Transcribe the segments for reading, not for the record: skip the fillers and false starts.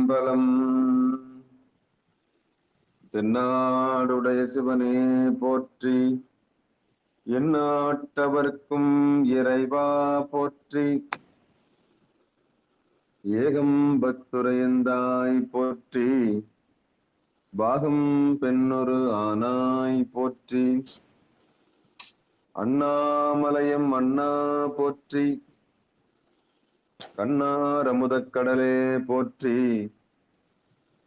பலம் தென்னாடுடைய சிவனே போற்றி, எந்நாட்டவர்க்கும் இறைவா போற்றி, ஏகம்பத்துரையந்தாய் போற்றி, பாகம் பெண்ணொரு ஆனாய் போற்றி, அண்ணாமலையம் அண்ணா போற்றி, கண்ணார் அமுதக்கடலே போற்றி,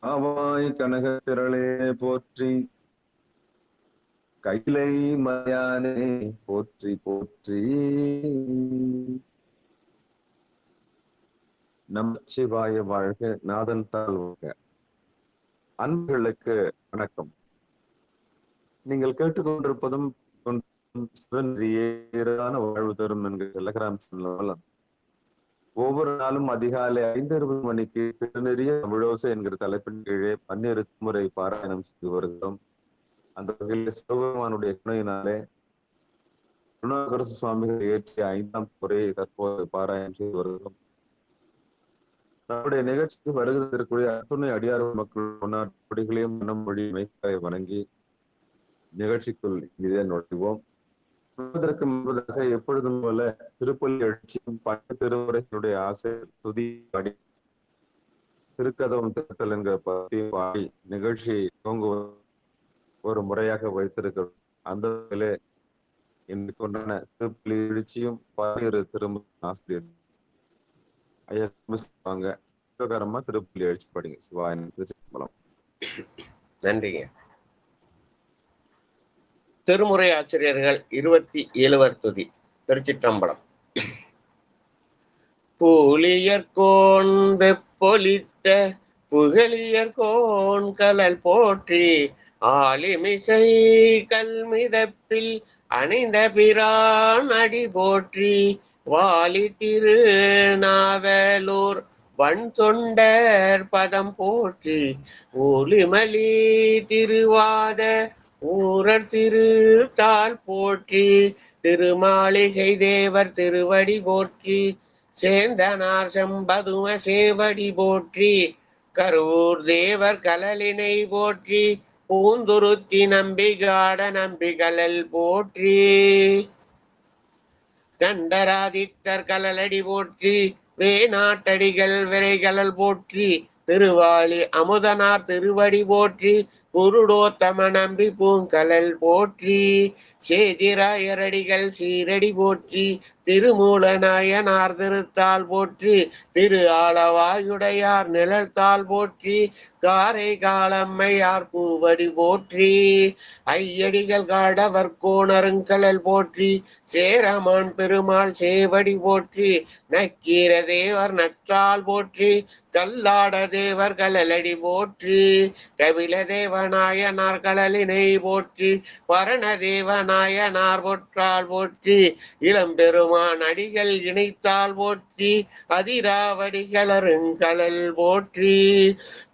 ஆவாய் கனகத்திரளே போற்றி, கைலை மயானே போற்றி போற்றி. நமச்சிவாய வாழ்க, நாதன் தாழ் வாழ்க. அன்பர்களுக்கு வணக்கம். நீங்கள் கேட்டுக்கொண்டிருப்பதும் சிவனேரான வாழ்வு தரும் என்கிற டெலகிராம் சேனல். ஒவ்வொரு நாளும் அதிகாலை 5:20 மணிக்கு திருநெறிய தமிழோசை என்கிற தலைப்பின் கீழே 12 முறை பாராயணம் செய்து வருகிறோம். அந்த வகையில் சிவபெருமானுடைய துணையினாலே திருநாவுக்கரசு சுவாமிகள் இயற்றிய 5ஆம் முறையை தற்போது பாராயணம் செய்து வருகிறோம். நம்முடைய நிகழ்ச்சிக்கு வருகிறதற்குரிய அத்துணை அடியார் மக்கள் கொடிகளையும் மனம் மொழி மைக்காய் வணங்கி நிகழ்ச்சிக்குள் இதே நுழைவோம். அதற்கு முன்பதாக எப்பொழுதும் போல திருப்பள்ளி எழுச்சியும் பட்டு திருமுறைகளுடைய ஆசை துதி பாடி திருக்கதவம் திருத்தல் என்கிற பத்தியை பாடி நிகழ்ச்சியை துவங்குவது ஒரு முறையாக வைத்திருக்கிறோம். அந்த வகையிலே இன்னைக்கு உண்டான திருப்பள்ளி எழுச்சியும் பல்வேறு திரும்ப ஆசிரியர் ஐயா வாங்க சிவகரமா திருப்பள்ளி எழுச்சி படிங்க. சிவாயன் திருச்சிற்றம்பலம். நன்றிங்க. திருமுறை ஆசிரியர்கள் 27வர் துதி. திருச்சிற்றம்பலம். பூலியர்கோன் வெப்பொலித்த புகழியர்கோன் கலல் போற்றி, ஆலிமிசை கல்மிதப்பில் அணிந்த பிரான் அடி போற்றி, வாலி திரு நாவலூர் வன் தொண்டர் பதம் போற்றி, ஊலிமலி திருவாத ஊரர் திரு தாள் போற்றி, திருமாளிகை தேவர் திருவடி போற்றி, சேந்தனார் செம்பதும சேவடி போற்றி, கரூர் தேவர் கலலினை போற்றி, பூந்துருத்தி நம்பிகாட நம்பிகலல் போற்றி, கண்டராதித்தர் கலலடி போற்றி, வேநாட்டடிகள் விரைகலல் போற்றி, திருவாளி அமுதனார் திருவடி போற்றி, குருடோத்தம நம்பி பூங்கலல் போற்றி, சேதிராயரடிகள் சீரடி போற்றி, திருமூலநாயனார் திருத்தாள் போற்றி, திரு ஆளவாயுடையார் நிழல்தாள் போற்றி, காரை காலம்மையார் பூவடி போற்றி, ஐயடிகள் காடவர் கோணருங்கலல் போற்றி, சேரமான் பெருமாள் சேவடி போற்றி, நக்கீர தேவர் நற்றால் போற்றி, கல்லாட தேவர் கலலடி போற்றி, கபில தேவநாயனார் கலலினை போற்றி, பரண தேவநாயனார் பொற்றால் போற்றி, இளம்பெருமான் அடிகள் இணைத்தால் போற்றி, அதிராவடிகள் அருங்கலல் போற்றி,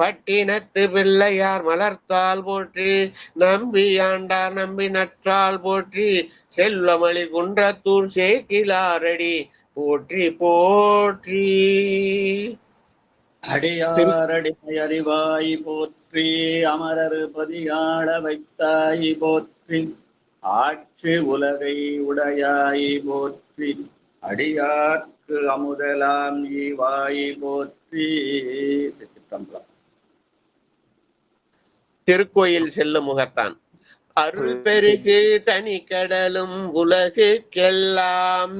பட்டினத்து பிள்ளையார் மலர்த்தால் போற்றி, நம்பி ஆண்டார் நம்பி நற்றால் போற்றி, செல்வமளி குன்றத்தூர் சேக்கிலாரடி போற்றி போற்றி. அடியாரடிமை அறிவாய் போற்றி, அமரர் பதியாள வைத்தாய் போற்றி, ஆட்சி உலகை உடையாய் போற்றி, அடியார்க்கு அமுதலாம் ஈவாய் போற்றி. திருக்கோயில் செல்லும் முகத்தான். அருள் பெருகு தனி கடலும் உலகுக்கெல்லாம்,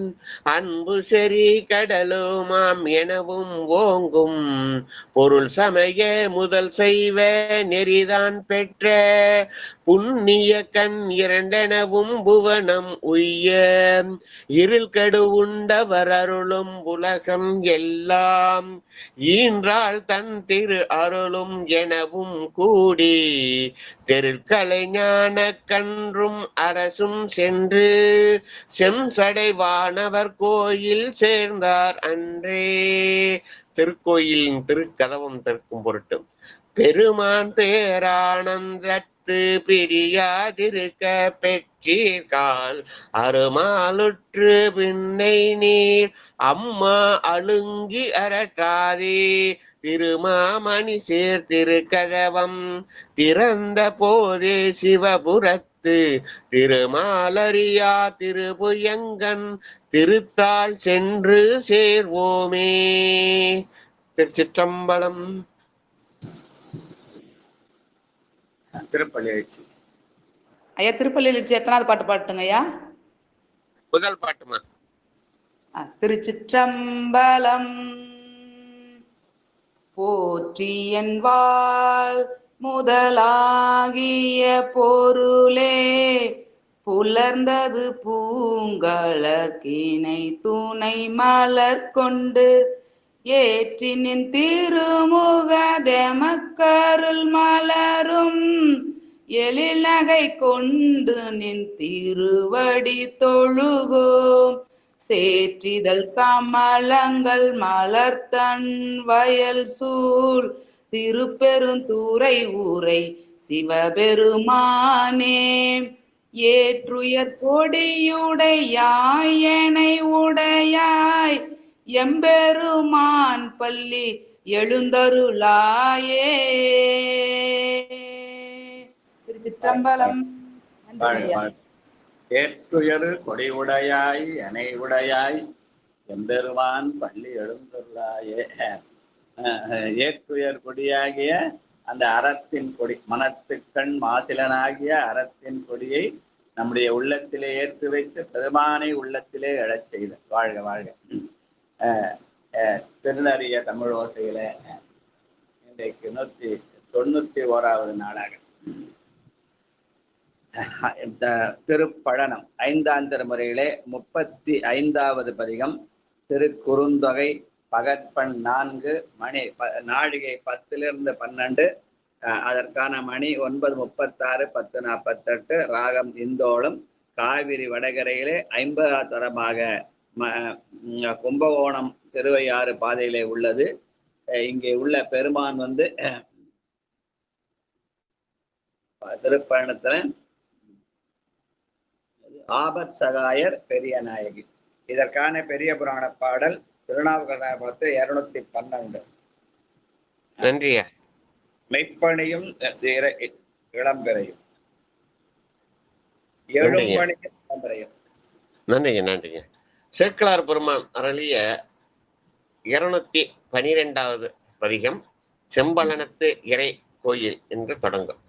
அன்பு செறி கடலுமாம் எனவும் ஓங்கும், பொருள் சமய முதல் செய்வ நெறிதான் பெற்ற, புண்ணிய கண் இரண்டெனவும் புவனம் உய்ய, இருள் கடு உண்டவர் அருளும் உலகம் எல்லாம், ஈன்றாள் தன் திரு அருளும் எனவும் கூடி, தெருக்கலை ஞான கன்றும் அரசும் சென்று, செம்சடை வானவர் கோயில் சேர்ந்தார் அன்றே. திருக்கோயிலின் திருக்கதவம் திறக்கும் பொருட்டு பெருமான் பேரானந்த புறத்து பிரியாதிருக்க பெற்றீர்கால் அருமாலுற்று பின்னை நீர் அம்மா அழுங்கி அரற்றாதே திருமாமணி சேர்த்திருக்கதவம் திறந்த போதே சிவபுரத்து திருமாலரியா திருபுயங்கன் திருத்தாள் சென்று சேர்வோமே. திருச்சிற்றம்பலம். திருப்பள்ளி எழுச்சி. ஐயா திருப்பள்ளி எழுச்சி எத்தனாவது பாட்டு பாட்டுங்க ஐயா? முதல் பாட்டுமா. திருச்சிற்றம்பலம். போற்றியன் வாழ் முதலாகிய பொருளே புலர்ந்தது பூங்கலக்கினை துணை மலர் கொண்டு ஏற்றினின் திருமுக தெமக்கருள் மலரும் எழில் நகை கொண்டு நின் திருவடி தொழுகோம் சேற்றிதழ் கமலங்கள் மலர்த்தன் வயல் சூழ் திருப்பெருந்துறை ஊரை சிவபெருமானே ஏற்றுயர் கொடியுடையாய் எனை உடையாய் எம்பெருமான் பள்ளி எழுந்தருளாயே. திருச்சிற்றம்பலம். ஏற்றுயர் கொடியுடையாய் எனை உடையாய் எம்பெருமான் பள்ளி எழுந்தருளாயே. ஏற்றுயர் கொடியாகிய அந்த அறத்தின் கொடி, மனத்துக்கண் மாசிலனாகிய அறத்தின் கொடியை நம்முடைய உள்ளத்திலே ஏற்றி வைத்து பெருமானை உள்ளத்திலே எழச் செய்த. வாழ்க வாழ்க. திருநறிய தமிழ் ஓசையில இன்றைக்கு 191வது நாளாக திருப்பழனம் 5ஆம் திருமுறையிலே 35வது பதிகம் திருக்குறுந்தொகை பகற்பண் 4 மணி நாழிகை 10 - 12 அதற்கான மணி 9:36 10:48 ராகம் இந்தோளம் காவிரி வடகரையிலே 50 தரமாக கும்பகோணம் திருவையாறு பாதையிலே உள்ளது. இங்கே உள்ள பெருமான் திருப்பயணத்துல ஆபத் சகாயர் பெரிய நாயகி. இதற்கான பெரிய புராண பாடல் திருநாவுக்கரசு 212. நன்றியா. மெய்ப்பணியும் இளம்பெறையும் எழும்பணியும் இளம்பெறையும். நன்றிங்க நன்றிங்க. சேக்கிழார் பெருமான் அருளிய 212வது பதிகம் செம்பலனத்து இறை கோயில் என்று தொடங்கும்.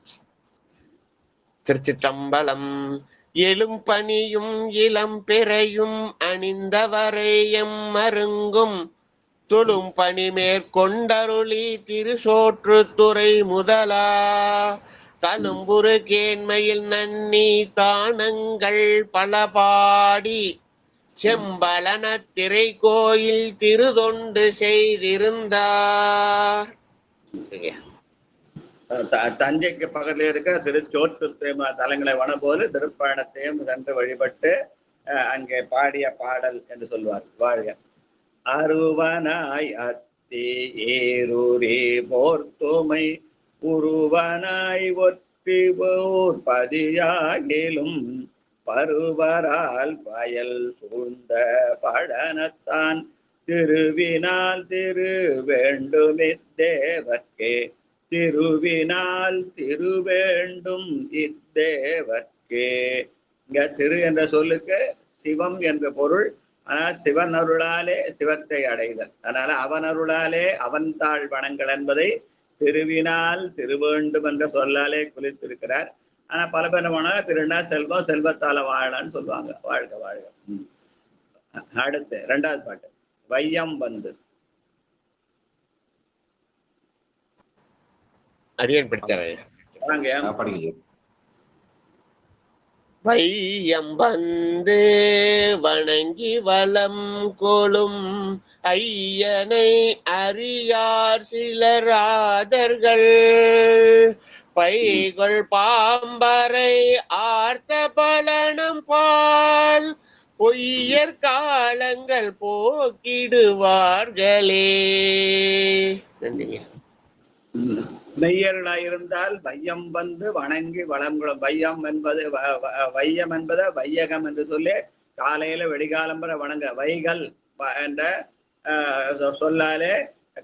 திருச்சிற்றம்பலம். எழும்பனியும் இளம்பெறையும் அணிந்தவரை எம்மருங்கும் தொழும் பணி மேற்கொண்டருளி திருசோற்றுத்துறை முதலா தழும்புரு கேண்மையில் நன்னி தானங்கள் பல பாடி செம்பலன திரை கோயில் திருதொண்டு செய்திருந்தார். தஞ்சைக்கு பக்கத்துல இருக்க திருச்சோற்றுத்துறை தலங்களை வனபோது திருப்பயணத்தையும் சென்று வழிபட்டு அங்கே பாடிய பாடல் என்று சொல்வார். வாழ்க. அருவனாய் அத்தி ஏரூரே போர்த்துமை உருவனாய் ஒற்றி போர் பதியாகிலும் பருவரால் பயல் சூழ்ந்த பழனத்தான் திருவினால் திரு வேண்டுமித்தேவர்க்கே திருவினால் திருவேண்டும் இத்தேவர்க்கே. இங்க திரு என்ற சொல்லுக்கு சிவம் என்ற பொருள். ஆனால் சிவன் அருளாலே சிவத்தை அடைதல். அதனால அவன் அருளாலே அவன் தாழ் வணங்கள் என்பதை திருவினால் திருவேண்டும் என்ற சொல்லாலே குறித்திருக்கிறார். ஆனா பல பேர் என்ன திருநா செல்வம் செல்வத்தால வாழன்னு சொல்லுவாங்க. வாழ்க வாழ்க. அடுத்து 2வது பாட்டு வையம் வந்து. அடியன் படிச்சார. வையம் வந்து வணங்கி வளம் கொளும் ஐயனை அறியார் சிலராதர்கள் பைகள் பாம்பரை ஆர்த்த பலனம் பால் பொய்யர் காலங்கள் போக்கிடுவார்களே. நன்றிங்க. மெய்யர்களாயிருந்தால் வையம் வந்து வணங்கி வளங்குளம். வையம் என்பது வையம் என்பதை வையகம் என்று சொல்லி காலையில வெடிகாலம்பர வணங்க வைகள் என்ற சொல்லாலே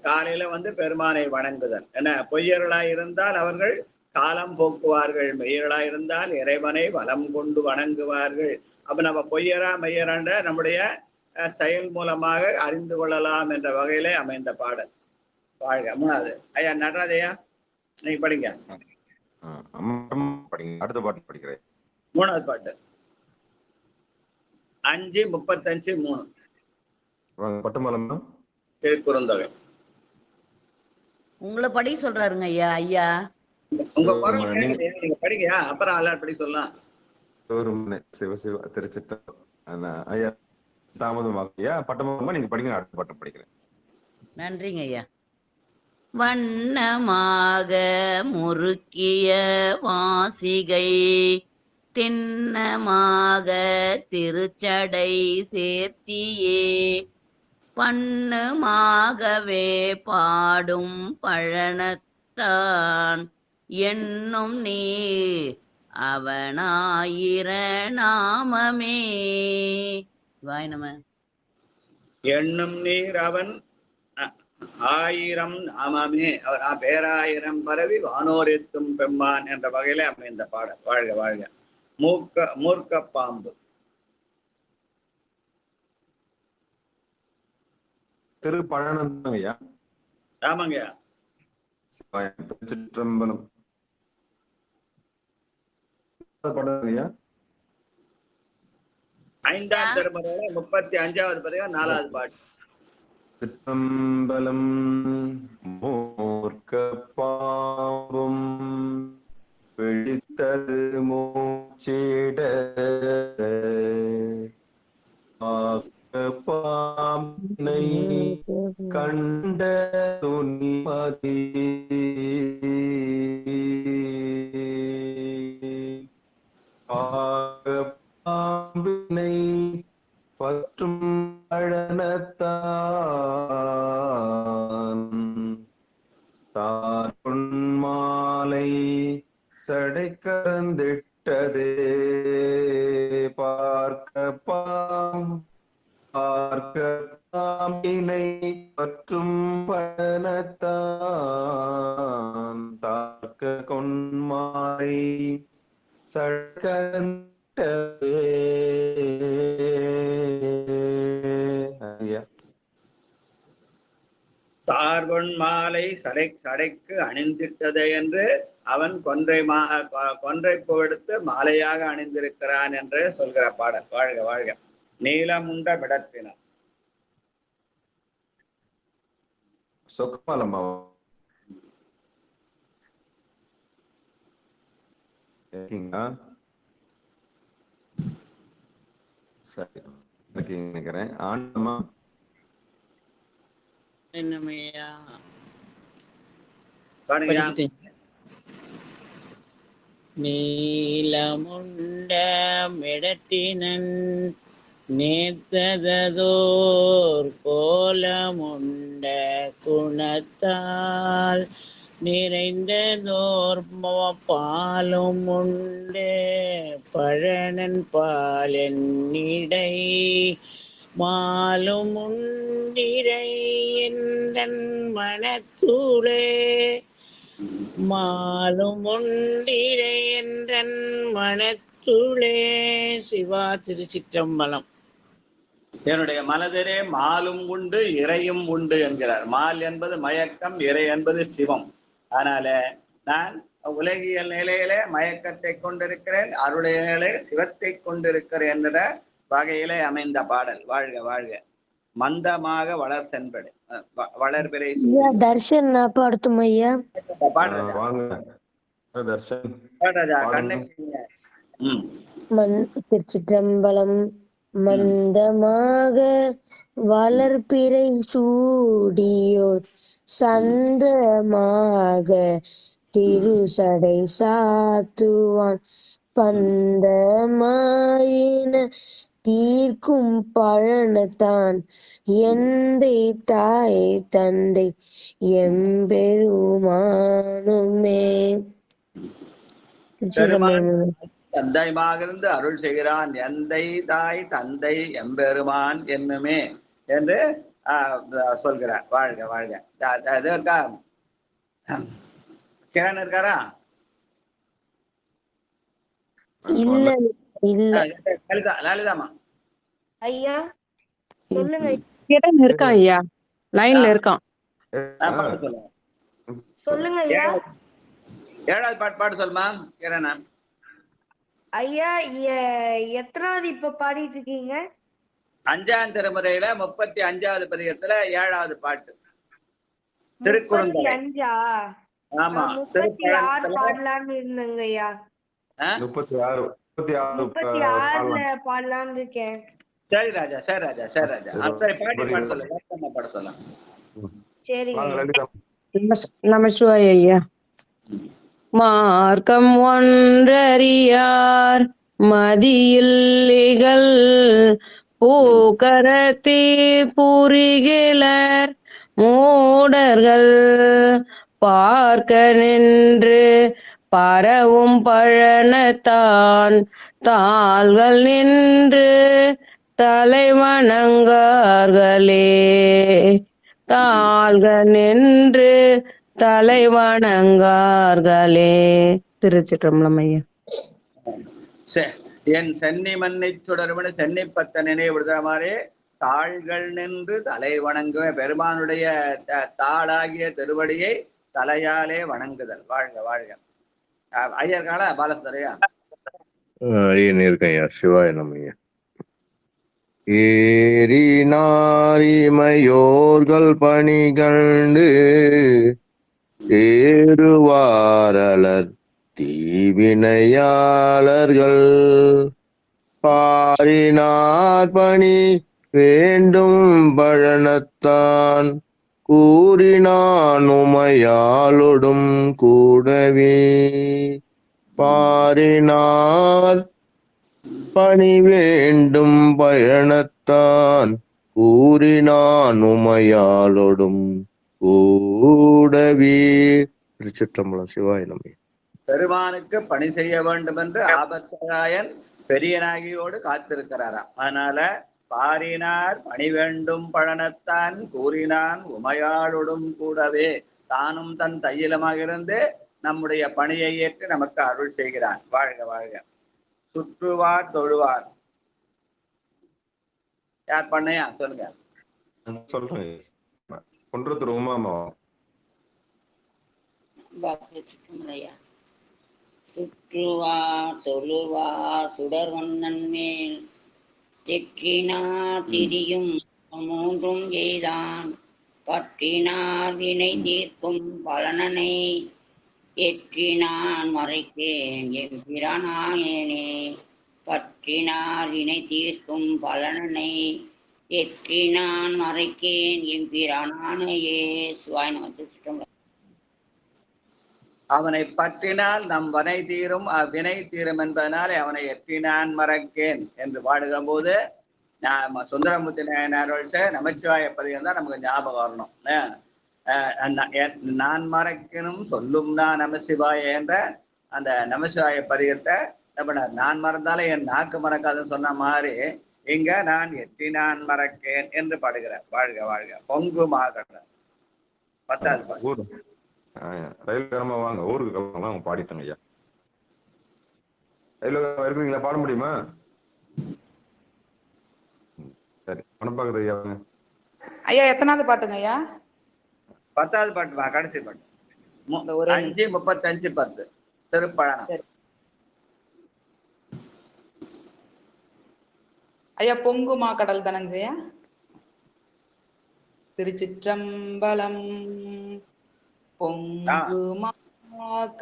காலையில வந்து பெருமானை வணங்குதல். என்ன பொய்யர்களாயிருந்தால் அவர்கள் காலம் போக்குவார்கள், மெய்யர்களாயிருந்தால் இறைவனை வலம் கொண்டு வணங்குவார்கள். அப்ப நம்ம பொய்யரா மெய்யரான்ற நம்முடைய செயல் மூலமாக அறிந்து கொள்ளலாம் என்ற வகையிலே அமைந்த பாடல். வாழ்க. மூணாவது ஐயா நடராஜையா நீங்க படிங்க. அடுத்த பாட்டு படிக்கிறேன். மூணாவது பாட்டு 5:35 பட்டுமலம் திருக்குறுந்தொகை. உங்களை படி சொல்றாருங்க ஐயா. ஐயா உங்க குரல் நீங்க படிங்க, அப்புறம் எல்லாரும் படி சொல்லலாம். சிவசிவ திருச்சிட்டம் ஐயா தாமதமாகையா பட்டமலமா நீங்க படிங்க, அடுத்த பாட்டு படிக்கிறேன். நன்றிங்க ஐயா. வண்ணமாக முறுக்கிய வாசிகை திண்ணமாக திருச்சடை சேர்த்தியே பண்ணுமாகவே பாடும் பழனத்தான் என்னும் நீ அவனாயிர நாமமே. வாய்நம. எண்ணும் நீர் அவன் ஆயிரம் நாமமே. அவர் பேராயிரம் பரவி வானோரெத்தும் பெம்மான் என்ற வகையில அமைந்த பாடல். வாழ்க வாழ்க. மூர்க்க பாம்பு. திருப்பழனம்யா. ஆமாங்கய்யா. திருச்சிற்றம்பலம். 5ஆம் திருமுறையில 35வது பதிகம் 4வது பாட்டு. சிற்றம்பலம் மூர்க்க பாம்பும் பிடித்தது மூச்சிட பாம்பினை கண்ட துணிமதி பாம்பினை பற்றும் பழனத்தான் தார்பொன்மாலை சடை கறந்திட்டதே பார்க்க பாம்பினை பற்றும் பழனத்தான் தார்க்க கொன்மாலை சடை தார்வன் மாலை சடைக்கு அணிந்திட்டதே என்று அவன் கொன்றை எடுத்து மாலையாக அணிந்திருக்கிறான் என்று சொல்கிற பாடல். வாழ்க வாழ்க. நீலமுண்ட விடத்தினார். சொக்கமலம்பா. சரி நினைக்கிறேன். ஆண்டமா நீலமுண்ட மிடத்தினன் நேர்த்ததோர் கோலமுண்ட குணத்தால் நிறைந்ததோர் பாலும் உண்டு பழனன் பாலென்னிடை மாலும் உண்டிரை எந்தன் மனத்துளே மாலும் உண்டிரை என்றன் மனத்துளே. சிவா. திருச்சிற்றம்பலம். என்னுடைய மனதிலே மாலும் உண்டு இறையும் உண்டு என்கிறார். மால் என்பது மயக்கம், இறை என்பது சிவம். அதனால நான் உலகியல் நிலையிலே மயக்கத்தை கொண்டிருக்கிறேன், அருளைய நிலையிலே சிவத்தை கொண்டிருக்கிறேன் என்ற வகையிலே அமைந்த பாடல். வாழ்க வாழ்க. மந்தமாக வளர் சென்படு வளர்பிறை தர்ஷன் பாடுத்துமையா. திருச்சிற்றம்பலம். மந்தமாக வளர்பிறை சூடியோர் சந்தமாக திருசடை சாத்துவான் பந்தமாயின தீர்க்கும் பழனத்தான் எந்தை தாய் தந்தை எம்பெருமானுமே. பெருமான் தந்தைமாக இருந்து அருள் செய்கிறான். எந்தை தாய் தந்தை எம்பெருமான் என்னுமே என்று சொல்கிறார். வாழ்க வாழ்க. அது இருக்கா? கிரண் இருக்காரா? இல்ல இல்ல லலிதாமா ஐயா சொல்லுங்க. கிரண் இருக்கான் ஐயா, லைன்ல இருக்கான். பாட்டு சொல்லுங்க. சொல்லுங்க ஐயா. ஏழாவது பாட்டு பாட்டு சொல்லுமா கிரணா? ஐயா எத்தனாவது இப்ப பாடிட்டு இருக்கீங்க? 5ஆம் திருமுறையில 35வது பதிகத்துல 7வது பாட்டு திருக்குறந்தலை. 35ஆ? ஆமா, 36 பாடலான்னு இருந்தேங்க ஐயா. 36ல பாடலான்னு இருக்கேன். சரி ராஜா, சரி ராஜா, சரி ராஜா. சரி, பாட்டு பாட சொல்ல, பாட சொல்ல. சரிங்க. நமசிவாய ஐயா. மார்க்கம் ஒன்றறியார் மதியில்லிகள் பூக்கரத்தே புரிகிலர் மூடர்கள் பார்க்க நின்று பரவும் பழனத்தான் தாள்கள் நின்று தலைவணங்கார்களே. தாள்கள் நின்று தலைவணங்கார்களே. திருச்சிற்றம்பலம் ஐயா. என் சென்னி மண்ணை சுடர்மனு சென்னி பத்த நினைவுடுற மாதிரி தாள்கள் நின்று தலை வணங்குவேன். பெருமானுடைய தாளாகிய திருவடியை தலையாலே வணங்குதல். வாழ்க வாழ்க. ஐயர்கால பாலசுந்தரையா? அரியன் இருக்கேன் ஐயா. சிவாய நம்மையா. ஏரி நாரிமையோர்கள் பணி கண்டு தேருவாரலர் தீவினையாளர்கள் பாரினார் பணி வேண்டும் பழனத்தான் கூறினான் உமையாளொடும் கூடவே. பாரினார் பணி வேண்டும் பயணத்தான் கூறினான் உமையாளொடும் கூடவே. திருச்சிற்றம்பலம். சிவாய நம்மை. பெருமானுக்கு பணி செய்ய வேண்டும் என்று ஆபத்சகாயன் பெரியனாகியோடு காத்திருக்கிறாராம். அதனால பாரினார் பணி வேண்டும் பழனத்தான் கூறினான் உமையாளொடும் கூடவே. தானும் தன் தையிலமாக இருந்து நம்முடைய பணியை ஏற்று நமக்கு அருள் செய்கிறான். வாழ்க வாழ்க. சுற்றுவார் தொழுவார் யார் பண்ணையா? சொல்லுங்க. சொல்றேன். குன்றத்தூர் உமாமா. சுற்றுவார் தொழுவார் சுடர்வண்ணன் மேல் தெற்றினார் திரியும் மூன்றும் செய்தான் பற்றினார் வினை தீர்க்கும் பலனனை எற்றினான் மறைக்கேன் எம்பிரானாயனே. பற்றினார் வினை தீர்க்கும் பலனனை எற்றினான் மறைக்கேன் எம்பிரானானையே. சிவாய நம. அவனை பற்றினால் நம் வனை தீரும், அவ்வினை தீரும் என்பதனால் அவனை எற்றினான் மறக்கேன் என்று பாடுகிற போது சுந்தரமூர்த்தி நாயனார் நமச்சிவாய பதிகம் தான் நமக்கு ஞாபகம் வரணும். நான் மறக்கணும் சொல்லும் நான் நமசிவாய என்ற அந்த நமசிவாய பதிகத்தை நான் மறந்தாலே என் நாக்கு மறக்காதுன்னு சொன்ன மாதிரி இங்க நான் எற்றினான் மறக்கேன் என்று பாடுகிறார். வாழ்க வாழ்க. பொங்கு மாகடல். 10வது பாட்டு. ரயில் கிளம்ப வாங்க, ஊருக்கு கிளம்பலாம். அவங்க பாடிட்டாங்க ஐயா. ரயில் இருக்கிறீங்களா? பாட முடியுமா? சரி, மனப்பாக்கத்து ஐயா. ஐயா எத்தனாவது பாட்டுங்க ஐயா? 10வது பாட்டு. கடைசி பாட்டு 5:35 திருப்பழனம். ஐயா பொங்குமா கடல் தானங்க ஐயா? திருச்சிற்றம்பலம். பொங்குமா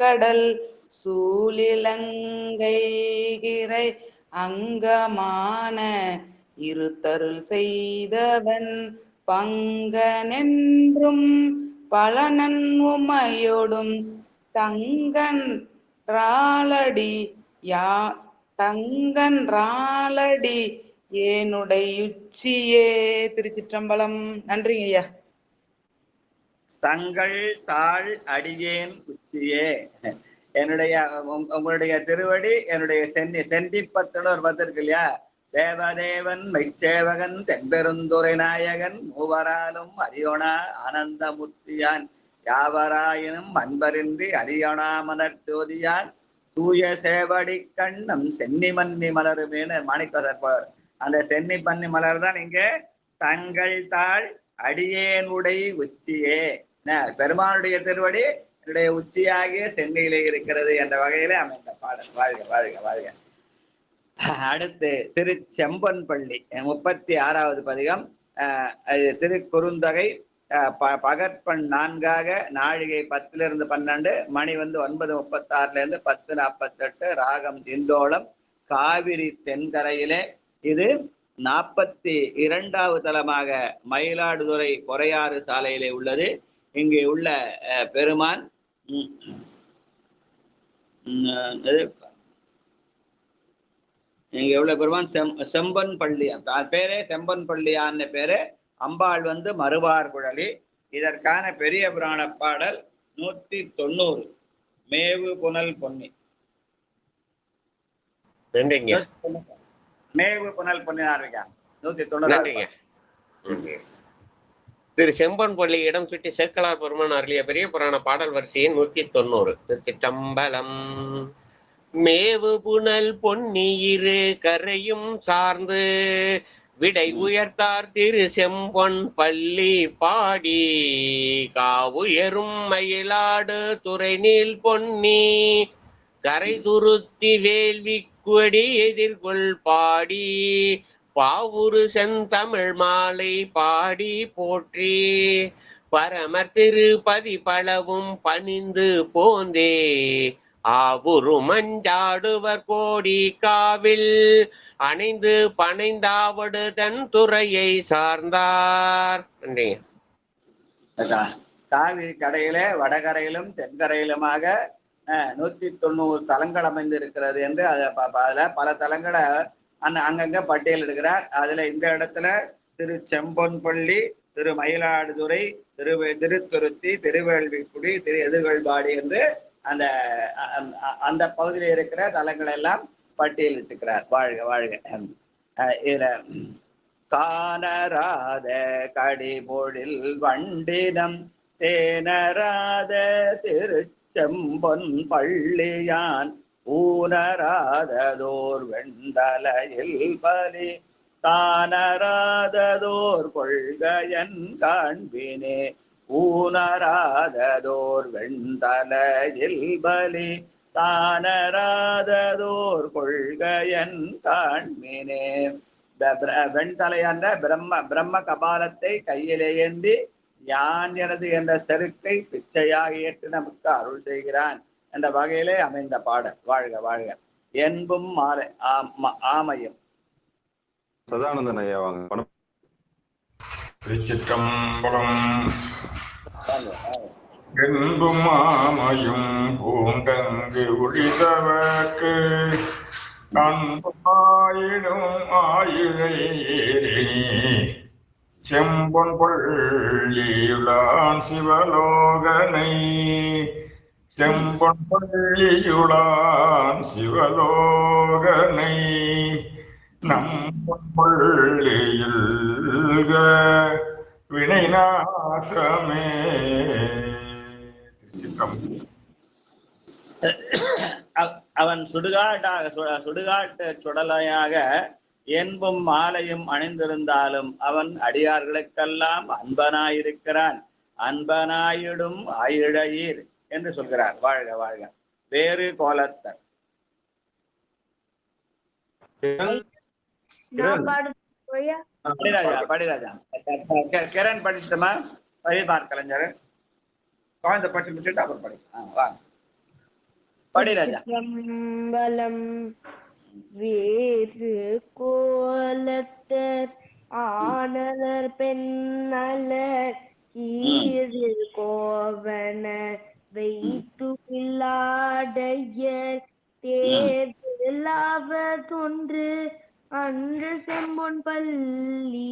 கடல் சூழிலங்கைகிரை அங்கமான இருத்தருள் செய்தவன் பங்கனென்றும் பழனன் உமையோடும் தங்கன் ராலடி என்னுடைய உச்சியே. திருச்சிற்றம்பலம். நன்றிங்க ஐயா. தங்கள் தாழ் அடியேன் உச்சியே. என்னுடைய உங்களுடைய திருவடி என்னுடைய சென்னிப்பத்துன்னு ஒரு பத்து இருக்கு இல்லையா? தேவதேவன் மெய்ச்சேவகன் தென்பெருந்துரை நாயகன் மூவராலும் அரியோனா ஆனந்தமுத்தியான் யாவராயினும் அன்பரின்றி அரியோனா மலர் ஜோதியான் தூய சேவடி கண்ணம் சென்னி மன்னி மலருமேனு மாணிக்கவாசர். அந்த சென்னி பன்னி மலர் தான் இங்க தங்கள் தாழ் அடியேன் உடை உச்சியே. பெருமானுடைய திருவடி என்னுடைய உச்சியாகிய சென்னையிலே இருக்கிறது என்ற வகையில அமைந்த பாடல். வாழ்க வாழ்க வாழ்க. அடுத்து திருச்செம்பன்பள்ளி 36வது பதிகம். திருக்குறுந்தகை பகற்பண் 4ஆக நாழிகை 10-12, மணி 9:36 10:48, ராகம் இந்தோளம், காவிரி தென்கரையிலே. இது 42வது தலமாக மயிலாடுதுறை பொறையாறு சாலையிலே உள்ளது. இங்கே உள்ள பெருமான் இங்கே உள்ள பெருமான் செம்பன் பள்ளி பேரே செம்பன் பள்ளியான்னு பேரு. அம்பாள் மறுவார் குழலி. இதற்கான பெரிய புராண பாடல் 190 மேவு புனல் பொன்னி. மேவு புனல் பொன்னி ஆரம்பிக்கா 190. திரு செம்பன்பள்ளி இடம் சுட்டி சேக்கலார் பெருமான் அருளிய பெரிய புராண பாடல் வரிசையின் 190. திருச்சிற்றம்பலம். மேவு புனல் பொன்னி இரு கரையும் சார்ந்து விடை உயர்த்தார் திரு செம்பொன் பள்ளி பாடி காவுயரும் மயிலாடு துறை நீள் பொன்னி கரை துருத்தி வேள்வி கொடி எதிர்கொள் பாடி பாவுரு செந்தமிழ் மாலை பாடி போற்றி பரமர் திருப்பதி பலவும் பணிந்து போந்தே ஆவுரு மஞ்சாடுவர் கோடி காவில் அணைந்து பனைந்தாவடு தன் துறையை சார்ந்தார். காவிரி கடையில வடகரையிலும் தென்கரையிலுமாக 190 தலங்கள் அமைந்து இருக்கிறது என்று அதுல பல தலங்களை அங்கங்க பட்டியல் எடுக்கிறார். அதுல இந்த இடத்துல திரு செம்பொன்பள்ளி, திரு மயிலாடுதுறை, திருத்துருத்தி, திருவேள்விக்குடி, திரு எதிர்கொள்பாடி என்று அந்த பகுதியில் இருக்கிற தலங்கள் எல்லாம் பட்டியலிட்டுக்கிறார். வாழ்க வாழ்க. இதுல காணராத கடிபொழில் வண்டினம் தேனராத திருச்செம்பொன் பள்ளியான் ஊனராததோர் வெண்டலையில் பலி தானராததோர் கொள்கையன் காண்பினே ஊனராததோர் வெண்டலையில் பலி தானராததோர் கொள்கையன் காண்பினே. வெண்தலையான பிரம்ம கபாலத்தை கையிலே ஏந்தி யான் எனது என்ற செருக்கை பிச்சையாக ஏற்று நமக்கு அருள் செய்கிறான் என்ற வகையிலே அமைந்த பாடல். வாழ்க வாழ்க. என்பும் மாலை ஆமையும். சதானந்தன் ஐயா வாங்க. திருச்சிற்றம்பலம். என்பும் ஆமையும் பூங்கங்கு உழிதவர்க்கு அன்புமாயிடும் ஆயிழை ஏறி செம்பொன் பள்ளியுளான் சிவலோகனை செம்பொன் பள்ளியுளான் சிவலோகனை நம்பொன் பள்ளியில் வினை நாசமே. அவன் சுடுகாட்டு சுடலையாக என்பும் மாலையும் அணிந்திருந்தாலும் அவன் அடியார்களுக்கெல்லாம் அன்பனாயிருக்கிறான். அன்பனாயிடும் ஆயிழையீர் என்று சொல்கிறார். வாழ்க வாழ்க. வேறு கோலத்தர். படிராஜா கிரண் படிச்சுட்டமா? பழிபார் கலைஞர் குழந்தை பட்டி முடிச்சுட்டு அப்புறம் படிக்கலாம். வாங்க படிராஜா. வேறு கோலத்தர் ஆனலர் பெண்ணலர் ஈரு கோவன வைத்து இல்லாடைய தேர்தலாவதொன்று அன்று செம்பொன் பள்ளி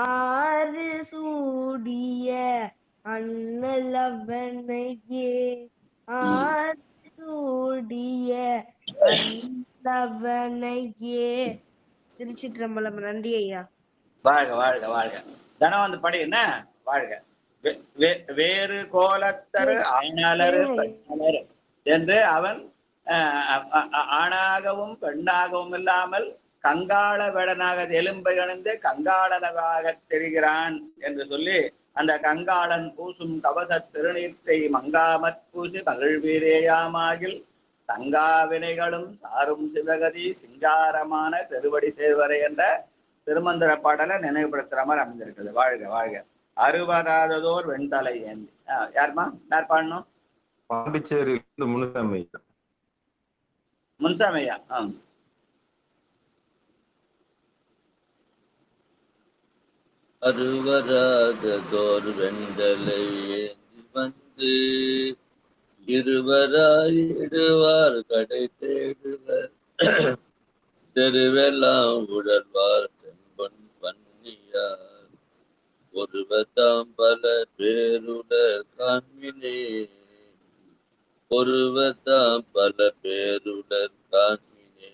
ஆறு சூடிய அண்ணல் அவனையே ஆறு சூடிய அண்ணவனையே. திருச்சிற்றம்பலம். நன்றி ஐயா. வாழ்க வாழ்க வாழ்க. தனம் வந்து படி என்ன வாழ்க. வேறு கோலத்தரு ஆணலரு பெண்ணலரு என்று அவன் ஆணாகவும் பெண்ணாகவும் இல்லாமல் கங்காள வேடனாக எலும்பை அணிந்து கங்காளனாக தெரிகிறான் என்று சொல்லி அந்த கங்காளன் பூசும் கவச திருநீற்றை மங்காமற் பூசி மகிழ்வீரேயாமாகில் தங்காவினைகளும் சாரும் சிவகதி சிங்காரமான திருவடி சேர்வரை என்ற திருமந்திர பாடலை நினைவுபடுத்துற மாதிரி அமைந்திருக்குது. வாழ்க வாழ்க. அறுபதாததோர் வெண்தலை ஏந்தி. யாருமா யார் பாடணும்? பாண்டிச்சேரியிலிருந்து முனுசாமியா. முன்சாமியா. அறுவராததோர் வெண்தலை ஏந்தி வந்து இருவராயிடுவார் கடை தேடுவர் தெருவெல்லாம் உடல்வார் செம்பொன் பன்னியார் ஒருவதாம் பல பேருடர் காண்மினே ஒருவதாம் பல பேருடர் காண்மினே.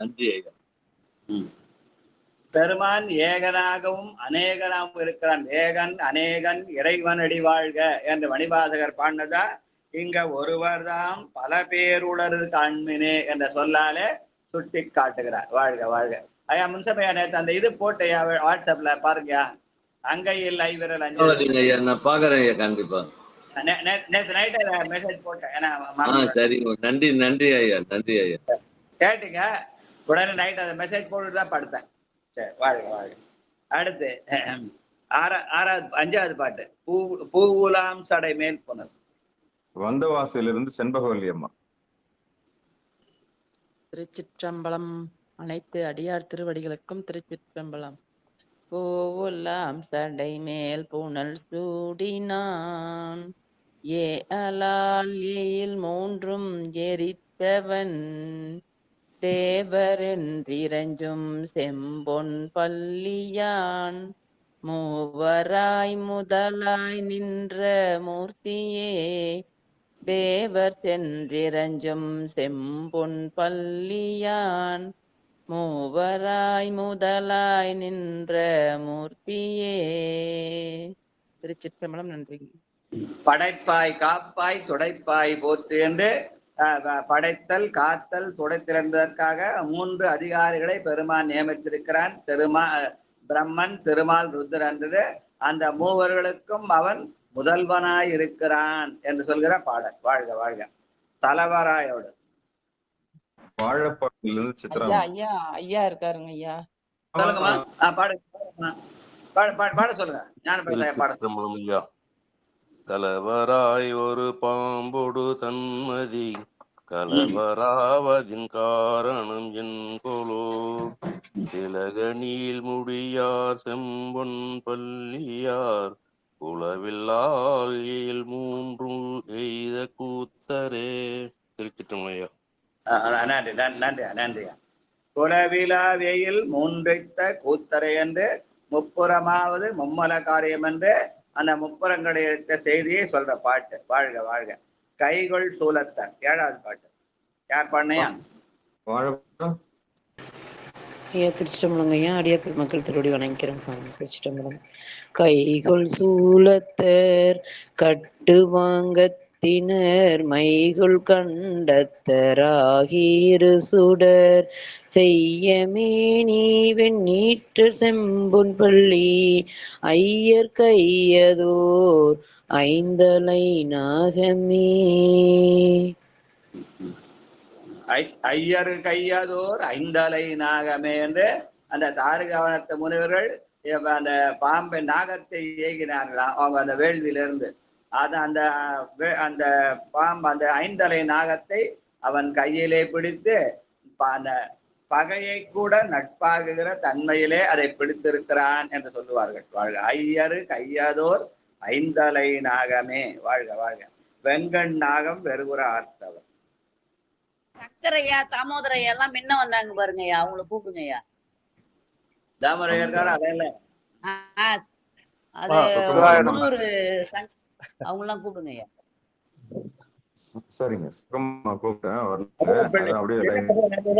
நன்றி ஐயா. பெருமான் ஏகனாகவும் அநேகனாகவும் இருக்கிறான். ஏகன் அநேகன் இறைவனடி வாழ்க என்று மணிவாசகர் பாடினதா இங்க ஒருவர்தாம் பல பேருடர் காண்மினே என்ற சொல்லாலே சுட்டி காட்டுகிறார். வாழ்க வாழ்க. ஐயா முன்சபையா நேற்று அந்த இது போட்டையா வாட்ஸ்அப்ல பாருங்க. அங்கையில் ஐவிரல் ஐயா நான் பாக்குறேன் ஐயா. கண்டிப்பா நேற்று நைட் மெசேஜ் போட்டேன். சரி நன்றி நன்றி ஐயா. நன்றி ஐயா. கேட்டுங்க. உடனே நைட் அந்த மெசேஜ் போட்டுட்டு தான் படுத்தேன். சரி வாழ்க வாழ்க. அடுத்து அஞ்சாவது பாட்டு பூவுலாம் சடை மேல் போனது. வந்தவாசிலிருந்து செண்பகவல்லி அம்மா. திருச்சிற்றம்பலம். அனைத்து அடியார் திருவடிகளுக்கும் திருச்சிற்றம்பலம். பூவுலாம் சடை மேல் புனல் சூடினான் ஏ அலால் ஏயில் மூன்றும் எரித்தவன் தேவரென்றிரஞ்சும் செம்பொன் பள்ளியான் மூவராய் முதலாய் நின்ற மூர்த்தியே தேவர் சென்றிரஞ்சும் செம்பொன் பள்ளியான் மூவராய் முதலாய் நின்ற மூர்த்தியே. திருச்சிற்றம்பலம். நன்றி. படைப்பாய் காப்பாய் துடைப்பாய் போற்று என்று படைத்தல் காத்தல் துடைத்தல் என்பதற்காக 3 அதிகாரிகளை பெருமான் நியமித்திருக்கிறான். பிரம்மன் திருமால் ருத்ரன் என்று அந்த மூவர்களுக்கும் அவன் முதல்வனாய் இருக்கிறான் என்று சொல்கிற பாடல். வாழ்க வாழ்க. தலைவராயோடு வாழப்பாடிலிருந்து சித்ரா. ஐயா ஐயா இருக்காருங்க ஐயா. சொல்லுங்கம்மா. பாட சொல்லுங்க. ஞான தலைவராய் ஒரு பாம்பொடு தன்மதி கலவராவதின் காரணம் என் கொலோ திலகனில் முடியார் செம்பொன் பள்ளியார் குலவில்லால் ஏல் மூன்றும் எய்த கூத்தரே. திருச்சிற்றம்பலம். நன்றி நன்றி நன்றி. குலவிலா வெயில் மூன்றைத்த கூத்தரை என்று முப்புறமாவது மும்மல காரியம் என்று அந்த முப்புறங்களை எடுத்த செய்தியை சொல்ற பாட்டு. வாழ்க வாழ்க. கைகொள் சூலத்தன். 7வது பாட்டு. யார் பாடினையா? ஐயா திருச்சிற்றம்பலம் ஐயா. அடியார் மக்கள் திருவடி வணங்கிறேன் சாமி. திருச்சிற்றம்பலம். கைகொள் சூலத்தர் கட்டுவாங்கத்தினர் மைகுள் கண்டத்தராகிரு சுடர் செய்யமேனி வெண்ணீற்று செம்பொன் பள்ளி ஐயர் கையதோர் ஐந்தலை நாகமே. ஐயர் கையதோர் ஐந்தலை நாகமே என்று அந்த தாருகவனத்து முனிவர்கள் அந்த பாம்பை நாகத்தை ஏகினார்களாம். அவங்க அந்த வேள்வியிலிருந்து அந்த அந்த பாம்பு அந்த ஐந்தலை நாகத்தை அவன் கையிலே பிடித்து அந்த பகையை கூட நட்பாகுகிற தன்மையிலே அதை பிடித்திருக்கிறான் என்று சொல்லுவார்கள். வாழ்க. ஐயரு கையதோர் ஐந்தலை நாகமே. வாழ்க வாழ்க. வெங்கண் நாகம் வெறுகுற ஆர்த்தவர். சக்கரையா தாமோதரையா எல்லாம் முன்ன வந்தாங்க பாருங்கய்யா, அவங்கள கூப்பிடுங்கய்யா. தாமரையா இருக்காரு அதையில அது புதூர் அவங்கெல்லாம் கூப்பிடுங்கய்யா. சரிங்க, கூப்பிட்டேன்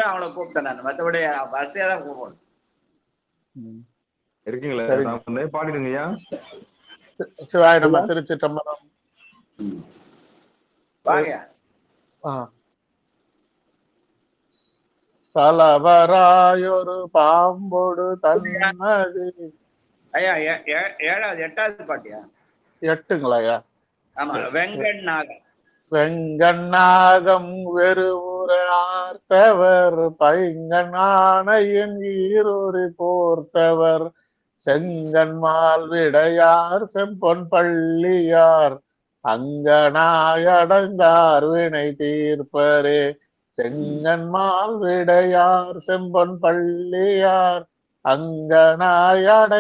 அவங்கள கூப்பிட்டேன் நான், மற்றபடி வரிசையா தான் கூப்பிடணும். இருக்கீங்களா? பாடிடுங்கய்யா. சிவாய நம்ம திருச்சிற்றம்பலம். சலவராயொரு பாம்போடு தன்னது. ஐயா 8வது பாட்டியா? 8ங்களாயா? ஆமா. வெங்கண்ணாகம். வெங்கண்ணாகம் வெறுவுர ஆர்த்தவர் பைங்கண்ணானையின் ஈரூரி போர்த்தவர் செங்கன்மால் விடையார் செம்பொன் பள்ளியார் அங்கனாயடைந்தார் வினை தீர்ப்பரே. செங்கன்மால் விடையார் செம்பொன் பள்ளியார் அங்கனாயடைந்தார்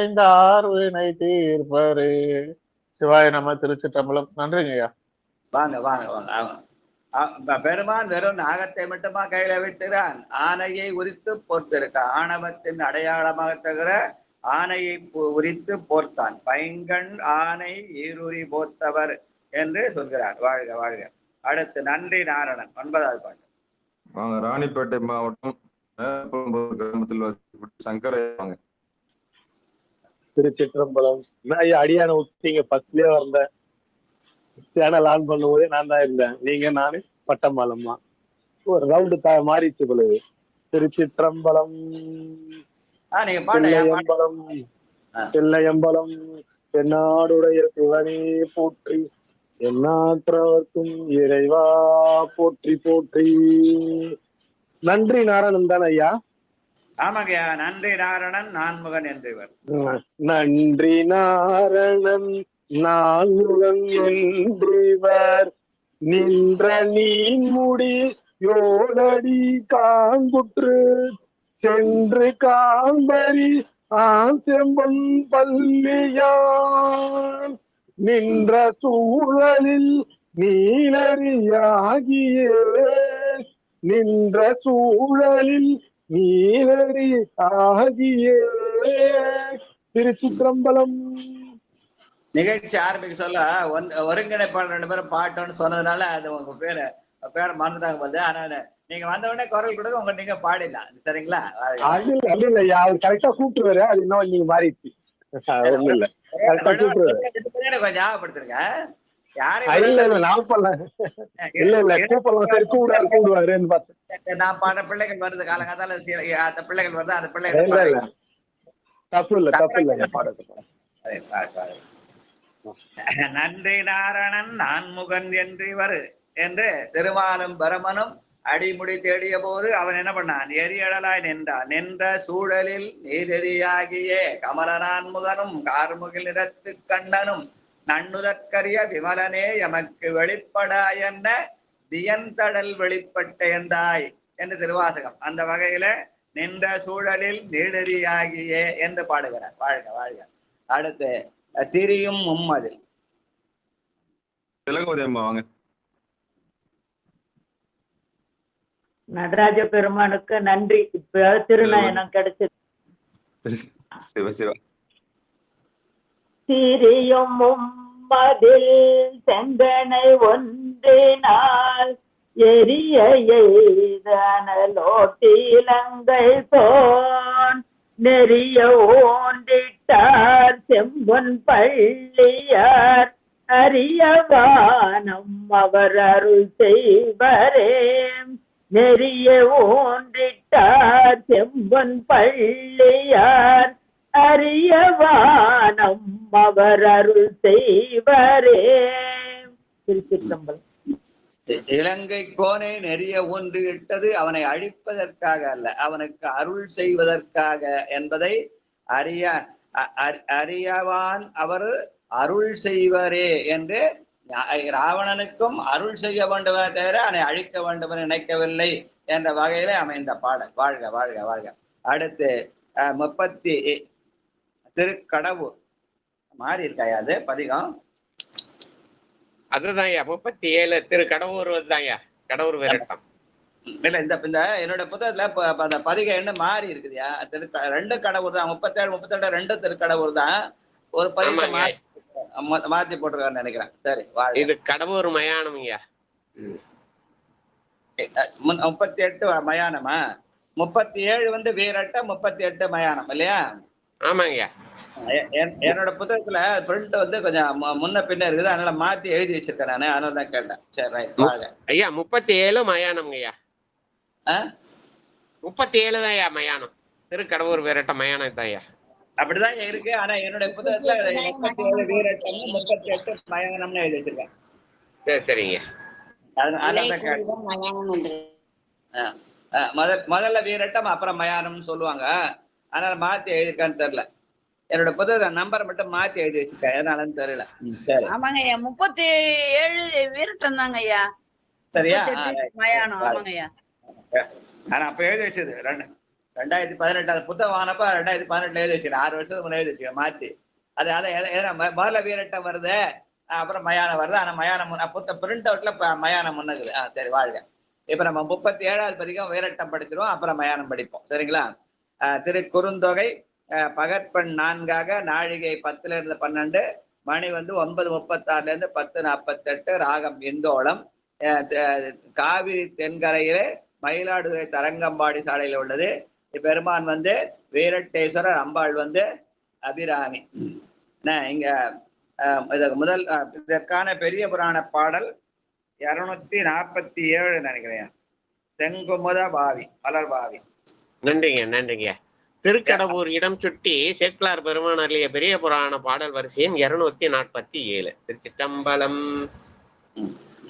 வினை தீர்ப்பரே. சிவாய நம்ம திருச்சிற்றம்பலம். நன்றிங்கய்யா. வாங்க வாங்க வாங்க. பெருமான் வெறும் நாகத்தை மட்டுமா கையில விட்டுகிறான், ஆனையை உரித்து போர்த்திருக்கான். ஆணவத்தின் அடையாளமாக தவிர ஆனையை உரித்து போர்த்தான். பைங்கண் ஆனை ஈருரி போர்த்தவர் என்று சொல்கிறார். வாழ்க வாழ்க. அடுத்து நன்றி நாரணன் 9வது பாட்டு. வாங்க, ராணிப்பேட்டை மாவட்டம் கிராமத்தில் சங்கரையாங்க. திருச்சிற்றம்பலம். அடியான விட்டீங்க, ஃபர்ஸ்ட்லயே வந்தேன். சேனல் ஆன் பண்ணும்போதே நான் தான் இருந்தேன். நீங்க நானு பட்டம்மாளம்மா ஒரு ரவுண்டு மாறிச்சு பொழுது. திருச்சிற்றம்பலம். செல்லையம்பலம் தென்னாடுடைய சிவனே போற்றி, எந்நாற்றவர்க்கும் இறைவா போற்றி போற்றி. நன்றி நாரணன் தான் ஐயா. ஆமாங்கய்யா, நன்றி நாரணன் நான்முகன் என்றவர். நன்றி நாரணன் நான்முகன் என்றவர் நின்ற நீன்முடி யோடடி காங்குற்று சென்று காண்பரி செம்பொன் பள்ளியான் நின்ற சூழலில் நீலறியாகியே நின்ற சூழலில் நீலறி ஆகியே. திருச்சிற்றம்பலம். நிகழ்ச்சி ஆரம்பிக்க சொல்ல ஒருங்கிணைப்பாளர் 2 பேரும் பாட்டோன்னு சொன்னதுனால அது உங்க பேரை மறந்துட்டாங்க போது. ஆனா நீங்க வந்த உடனே குரல் கொடுக்க உங்க நீங்க பாடிடலாம், சரிங்களா? அது இல்லையா, அவர் கரெக்டா கூப்பிட்டுவாரு. அது இன்னும் நீங்க மாறிடுச்சு. கொஞ்சம் ஞாபகப்படுத்துருங்க. நான் பாட பிள்ளைகள் வருது காலங்காத்தால, அந்த பிள்ளைகள் வருது, அந்த பிள்ளைகள் தப்பு இல்ல தப்பு இல்ல. நன்றி நாரணன் நான்முகன் என்றிவர் என்று திருமாலும் பரமனும் அடிமுடி தேடிய போது அவன் என்ன பண்ணான்? எரியடலாய் நின்றான். நின்ற சூழலில் நீரெறியாகியே கமலநான்முகனும் கார்முகில் நிறத்து கண்ணனும் நன்னுதற்கரிய விமலனே எமக்கு வெளிப்படாய் என்ன வியந்தடல் வெளிப்பட்ட என்றாய் என்று திருவாசகம். அந்த வகையில நின்ற சூழலில் நீரெறியாகியே என்று பாடுகிறார். வாழ்க வாழ்க. அடுத்து திரியும் மும்மதில். வாங்க. நடராஜ பெருமானுக்கு நன்றி. இப்ப திருநயனம் கிடைச்சது. திரியும் மும்மதில் செங்கனை ஒன்றினால் எரிய எய்தனலோட்டிலங்கை தோன் நெறிய ஓண்டிட்டார் செம்பொன் பள்ளியார் அரியவானம் அவர் அருள் செய்வரே. நெறிய ஓண்டிட்டார் செம்பொன் பள்ளியார் அரியவானம் அவர் அருள் செய்வரே. திருச்சிற்றம்பலம். இலங்கை கோனை நெறிய ஒன்று இட்டது அவனை அழிப்பதற்காக அல்ல, அவனுக்கு அருள் செய்வதற்காக என்பதை அறியவான் அவர் அருள் செய்வரே என்று ராவணனுக்கும் அருள் செய்ய வேண்டும் என தவிர அவனை அழிக்க வேண்டும் என நினைக்கவில்லை என்ற வகையில அமைந்த பாடல். வாழ்க வாழ்க வாழ்க. அடுத்து 30 திருக்கடவுர். மாறி இருக்காயா அது பதிகம்? அதுதான் 37 திருக்கடவுர் தான்யா. கடவுர் விரட்டம். இல்ல இந்த இந்த என்னோட புத்தகத்துல அந்த பதிகை என்ன மாறி இருக்குதுயா. ரெண்டு கடவுள் தான், 37 38 ரெண்டு திருக்கடவுள் தான். ஒரு பதிகை மாத்தி போட்டிருக்காருன்னு நினைக்கிறேன். சரி, இது கடவுர் மயானம் ஐயா. 38 மயானமா, 37 வீரட்டம், 38 மயானம் இல்லையா? ஆமாங்கய்யா. என்னோட புத்தகத்துல பிரிண்ட் கொஞ்சம் முன்ன பின்ன இருக்குது, அதனால மாத்தி எழுதி வச்சிருக்கேன் நானு, அதனால தான் கேட்டேன். சரி, ரைட். ஐயா 37 மயானம் ஐயா. 37 தான் ஐயா மயானம். திருக்கடவுர் வீரட்ட மயானம் தான் ஐயா. அப்படிதான் இருக்கு. ஆனா என்னுடைய புத்தகத்துல 37 வீரட்டம் 38 மயானம்னு எழுதி வச்சிருக்கேன். சரி சரிங்க. முதல்ல வீரட்டம் அப்புறம் மயானம்னு சொல்லுவாங்க, அதனால மாத்தி எழுதிருக்கான்னு தெரியல. என்னோட புத்தக நம்பர் மட்டும் மாத்தி எழுதி வச்சிருக்கேன், எதனாலன்னு தெரியல. ஆமாங்க ஐயா, 37 வீரட்டம் தாங்க ஐயா. சரியா? மயானம். ஆமாங்க ஐயா. ஆனா அப்ப எழுதி வச்சது 2018 புத்தகம் ஆனப்ப 2018 எழுதி வச்சிருக்கேன். 6 வருஷத்துக்கு முன்னாடி எழுதி வச்சிருக்கேன் மாத்தி. அதான் முதல்ல வீரட்டம் வருது, அப்புறம் மயானம் வருது. ஆனா மயானம் பிரிண்ட் அவுட்ல மயானம் முன்னகுது. சரி, வாழ்க. இப்ப நம்ம 37வது பதிகம் வீரட்டம் படிச்சிருவோம், அப்புறம் மயானம் படிப்போம். சரிங்களா? திரு குறுந்தொகை பகற்பெண் 4 நாழிகை 10 - 12, மணி 9:36 - 10:48, ராகம் இந்தோளம். காவிரி தென்கரையிலே மயிலாடுதுறை தரங்கம்பாடி சாலையில் உள்ளது. பெருமான் வீரட்டேஸ்வரர், அம்பாள் அபிராமி. இங்க முதல் இதற்கான பெரிய புராண பாடல் 247 நினைக்கிறேன். செங்குமுத பாவி, மலர்பாவி. நன்றிங்க நன்றிங்க. திருக்கடவுர் இடம் சுட்டி சேக்கிழார் பெருமான் அருளிய பெரிய புராண பாடல் வரிசையின் 247. திருச்சிற்றம்பலம்.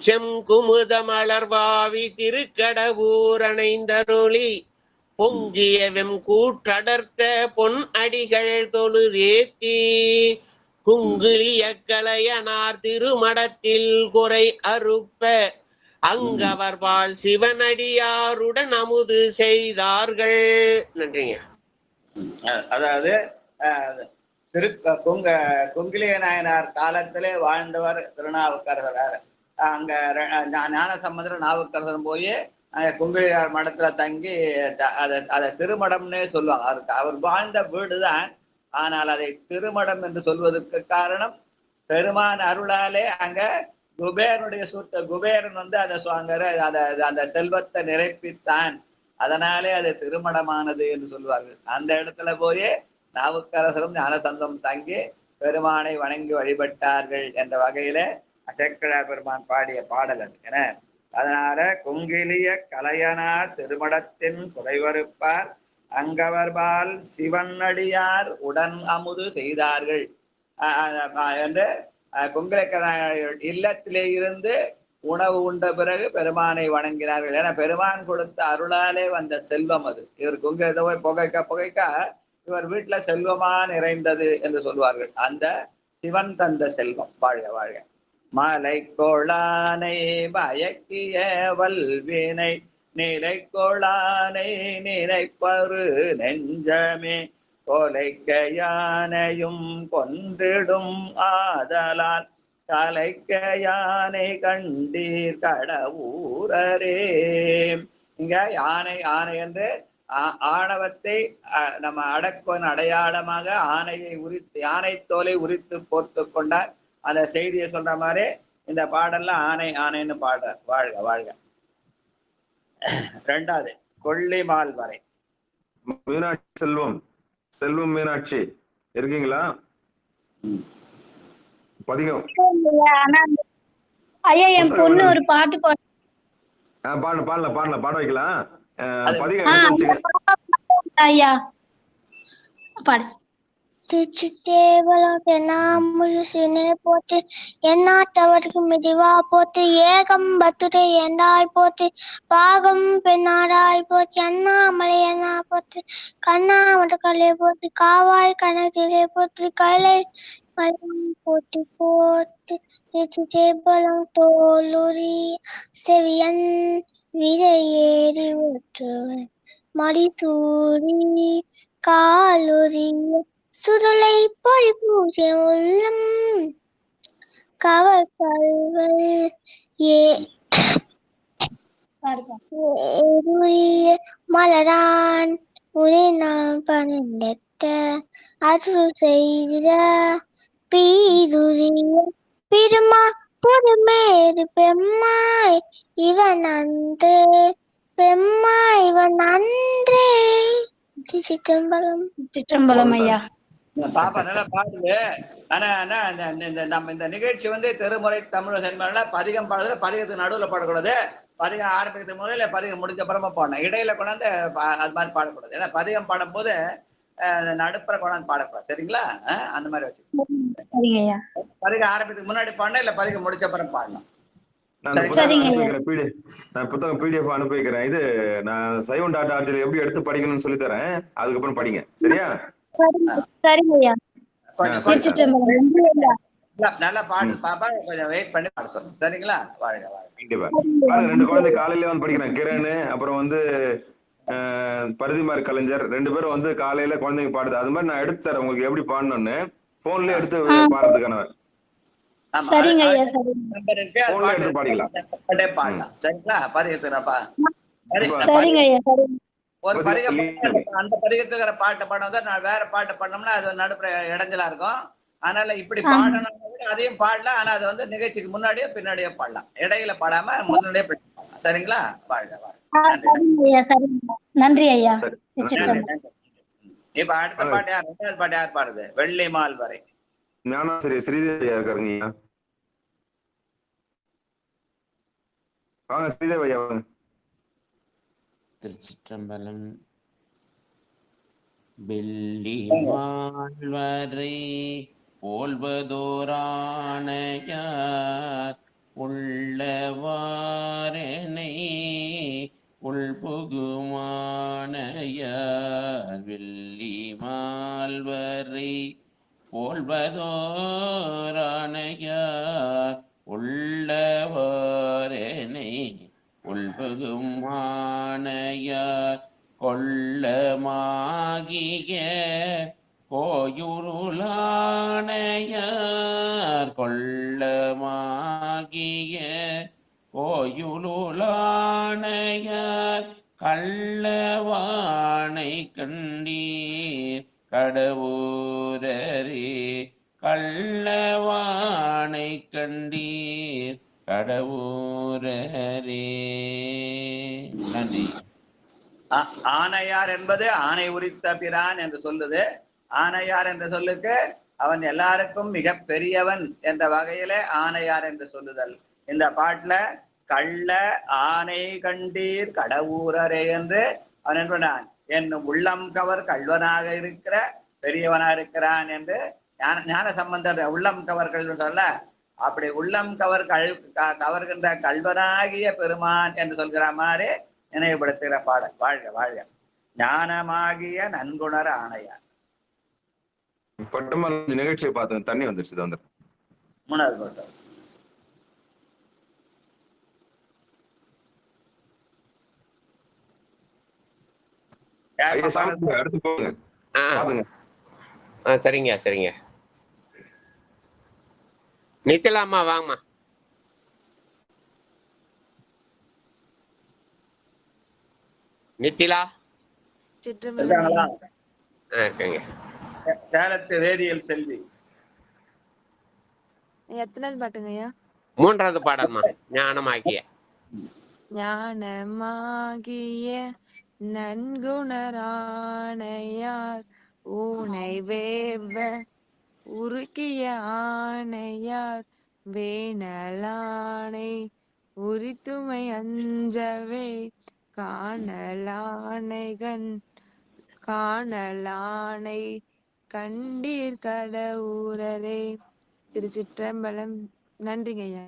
செங்குமுத மலர்பாவி திருக்கடவுர் அணைந்தருளி பொங்கிய வெம்கூற்றடர்த்த பொன் அடிகள் தொழுதேத்தி குங்குலிய கலையனார் திருமடத்தில் குறை அறுப்ப அங்கவர்பால் சிவனடியாருடன் அமுது செய்தார்கள். நன்றிங்க. அதாவது குங்கிலிய நாயனார் காலத்திலே வாழ்ந்தவர் திருநாவுக்கரசர். அங்க ஞானசம்பந்தர் நாவுக்கரசர் போய் குங்கிலியார் மடத்துல தங்கி அதை திருமடம்னே சொல்லுவாங்க. அவர் வாழ்ந்த வீடுதான், ஆனால் அதை திருமடம் என்று சொல்வதற்கு காரணம் பெருமான் அருளாலே அங்க குபேரனுடைய குபேரன் அந்த செல்வத்தை நிரப்பித்தான், அதனாலே அது திருமணமானது என்று சொல்வார்கள். அந்த இடத்துல போய் நாவுக்கரசரும் ஞானசந்தம் தங்கி பெருமானை வணங்கி வழிபட்டார்கள் என்ற வகையில சேக்கிழார் பெருமான் பாடிய பாடல் அது. என அதனால குங்கிலிய கலையனார் திருமடத்தின் குறைவறுப்பார் அங்கவர்பால் சிவனடியார் உடன் அமுது செய்தார்கள் என்று குங்கிலிய இல்லத்திலே இருந்து உணவு உண்ட பிறகு பெருமானை வணங்கினார்கள். ஏன்னா பெருமான் கொடுத்த அருளாலே வந்த செல்வம் அது. இவர் குங்கிலியத்தை போய் புகைக்க இவர் வீட்டுல செல்வமா நிறைந்தது என்று சொல்வார்கள். அந்த சிவன் தந்த செல்வம். வாழ்க வாழ்க. மலை கோளானை மயக்கிய வல்வினை நிலை கோளானை நினைப்பரு நெஞ்சமே கொலைக்க யானையும் கொன்றிடும் ஆதலால் கலைக்க யானை கண்டீர் கடவுரரே. இங்க யானை ஆணை என்று ஆணவத்தை நம்ம அடக்குவன் அடையாளமாக யானை தோலை உரித்து போர்த்து கொண்டார். அந்த செய்தியை சொல்ற மாதிரி இந்த பாடல்ல ஆணை ஆணைன்னு பாடுறார். வாழ்க வாழ்க. 2வது கொல்லிமால் வரை. மீனாட்சி செல்வம் மீனாட்சி இருக்கீங்களா? பதிகம் ஐயா என் பொண்ணு ஒரு பாட்டு பாட வைக்கலாம். ஐயா பாடு. திருச்சிற்றேவலம் தென்னாமுழுசினை போற்றி எந்நாட்டவர்க்கு மிதிவா போற்றி ஏகம்பத்துரை என்றாய் போற்றி பாகம் பெண்ணாடாய் போற்றி அண்ணாமலை என்ன போற்றி கண்ணாமட்டக்கலை போற்றி காவாய் கணக்கிலே போற்றி கைலை மலம் போற்றி போற்றி திருச்சிற்றேவலம் தோலுரி செவியன் விதையேறி ஊற்றுவன் மடித்தூரி காலுரி சுருளை பொறி பூஜை உள்ளம் கவல் மலரான் உனை நான் பணிந்த அருள் செய்த பீருரிய பெருமா பொறுமேறு பெம்மாய் இவன் அன்று பெம்மாய் இவன் அன்றே. சிற்றம்பலம். சிற்றம்பலம் ஐயா. பாப்பா நல்லா பாடுது. ஆனா நம்ம இந்த நிகழ்ச்சி திருமுறை தமிழ் சென்மல பதிகம் பாடுறது, பதிகத்துக்கு நடுவுல பாடக்கூடாது. பதிகம் ஆரம்பிக்கிறது முறையில பதிகம் முடிஞ்ச அப்புறமா பாடணும். இடையில கொண்டாந்து அது மாதிரி பாடக்கூடாது. ஏன்னா பதிகம் பாடும் போது நடுப்புற கொண்டாந்து பாடக்கூடாது. சரிங்களா? அந்த மாதிரி வச்சு பதிகம் ஆரம்பிக்கிறதுக்கு முன்னாடி பாடணும், இல்ல பதிகம் முடிச்ச அப்புறம் பாடணும். நான் புத்தகம் PDF அனுப்பி வைக்கிறேன். இது நான் Saivan.org எப்படி எடுத்து படிக்கணும்னு சொல்லி தரேன். அதுக்கப்புறம் படிங்க. சரியா? நல்லா பாடு பாப்பா, கொஞ்சம் வெயிட் பண்ணி பாட சொல்லுங்க. சரிங்களா? கண்டிப்பா. 2 குழந்தை காலையில படிக்கிறேன். கிரண் அப்புறம் பரிதிமார் கலைஞர் 2 பேரும் காலையில குழந்தைங்க பாடுது. அது மாதிரி நான் எடுத்து தரேன் உங்களுக்கு எப்படி பாடணும்னு. போன்ல எடுத்து பாடுறதுக்கான பாடலாம். சரிங்களா? பதிகத்துப்பா ஒரு பதிகம் அந்த பதிகத்துக்கிற பாட்டை பாடம் நான் வேற பாட்டை பண்ணோம்னா அது நடுப்புற இடைஞ்சலா இருக்கும். அதனால இப்படி பாடணும், அதையும் பாடலாம். ஆனா அது நிகழ்ச்சிக்கு முன்னாடியோ பின்னாடியோ பாடலாம். இடையில பாடாம முன்னாடியே பாடலாம். சரிங்களா? நன்றி ஐயா. இப்ப அடுத்த பாட்டு யார்? 2வது பாட்டு யார் பாடுது? வெள்ளி மால் வரை. ஞானாசிரிய ஸ்ரீதேவி இருக்காருங்க. வாங்க ஸ்ரீதேவி ஐயா வாங்க. திருச்சிற்றம்பலம். வெள்ளி மால்வரை போல்வதோரானையார் உள்ளவாரனை உள்புகுமானையார். வெள்ளி மால்வரை போல்வதோரானையார் உள்ளவாரனை உள்புகுமானையார் கொள்ளமாகிய கோயுருளானையார். கொள்ளமாகிய கோயுருளானையார் கள்ளவானை கண்டீர் கடவுரரே. கள்ளவானை கண்டீர் கடவுரரே. நன்றி. ஆனையார் என்பது ஆணை உரித்த பிரான் என்று சொல்லுது. ஆனையார் என்ற சொல்லுக்கு அவன் எல்லாருக்கும் மிக பெரியவன் என்ற வகையிலே ஆனையார் என்று சொல்லுதல். இந்த பாட்டுல கள்ள ஆனை கண்டீர் கடவுரரே என்று அவன் என்பான். என்னும் உள்ளம் கவர் கல்வனாக இருக்கிற பெரியவனா இருக்கிறான் என்று ஞான சம்பந்தர் உள்ளம் கவர் கல்வன் சொல்ல, அப்படி உள்ளம் கவர்கின்ற கல்வனாகிய பெருமான் என்று சொல்கிற மாதிரி நினைவுபடுத்துகிற பாடல். வாழ்க வாழ்க. ஞானமாகிய நன்குணர் ஆணையார். பட்டமன்ற நிகழ்ச்சியை பார்த்தேன். தண்ணி வந்துருச்சு. 3வது பாட்டு. அடுத்து போங்க. சரிங்க சரிங்க. நித்திலாமா வாங்கம்மா. நித்திலா சேலத்து வேதியியல் செல்வி. எத்தனாவது பாட்டுங்க ஐயா? 3வது பாடல்மா. ஞானமாகிய ஞானமாகிய நன்குணரானையார் ஊனை வேவ உருக்கிய ஆனையார் வேணலானை உரித்துமை அஞ்சவே காணலானை கண்டீர் கடவுரரே. திருச்சிற்றம்பலம். நன்றிங்க ஐயா.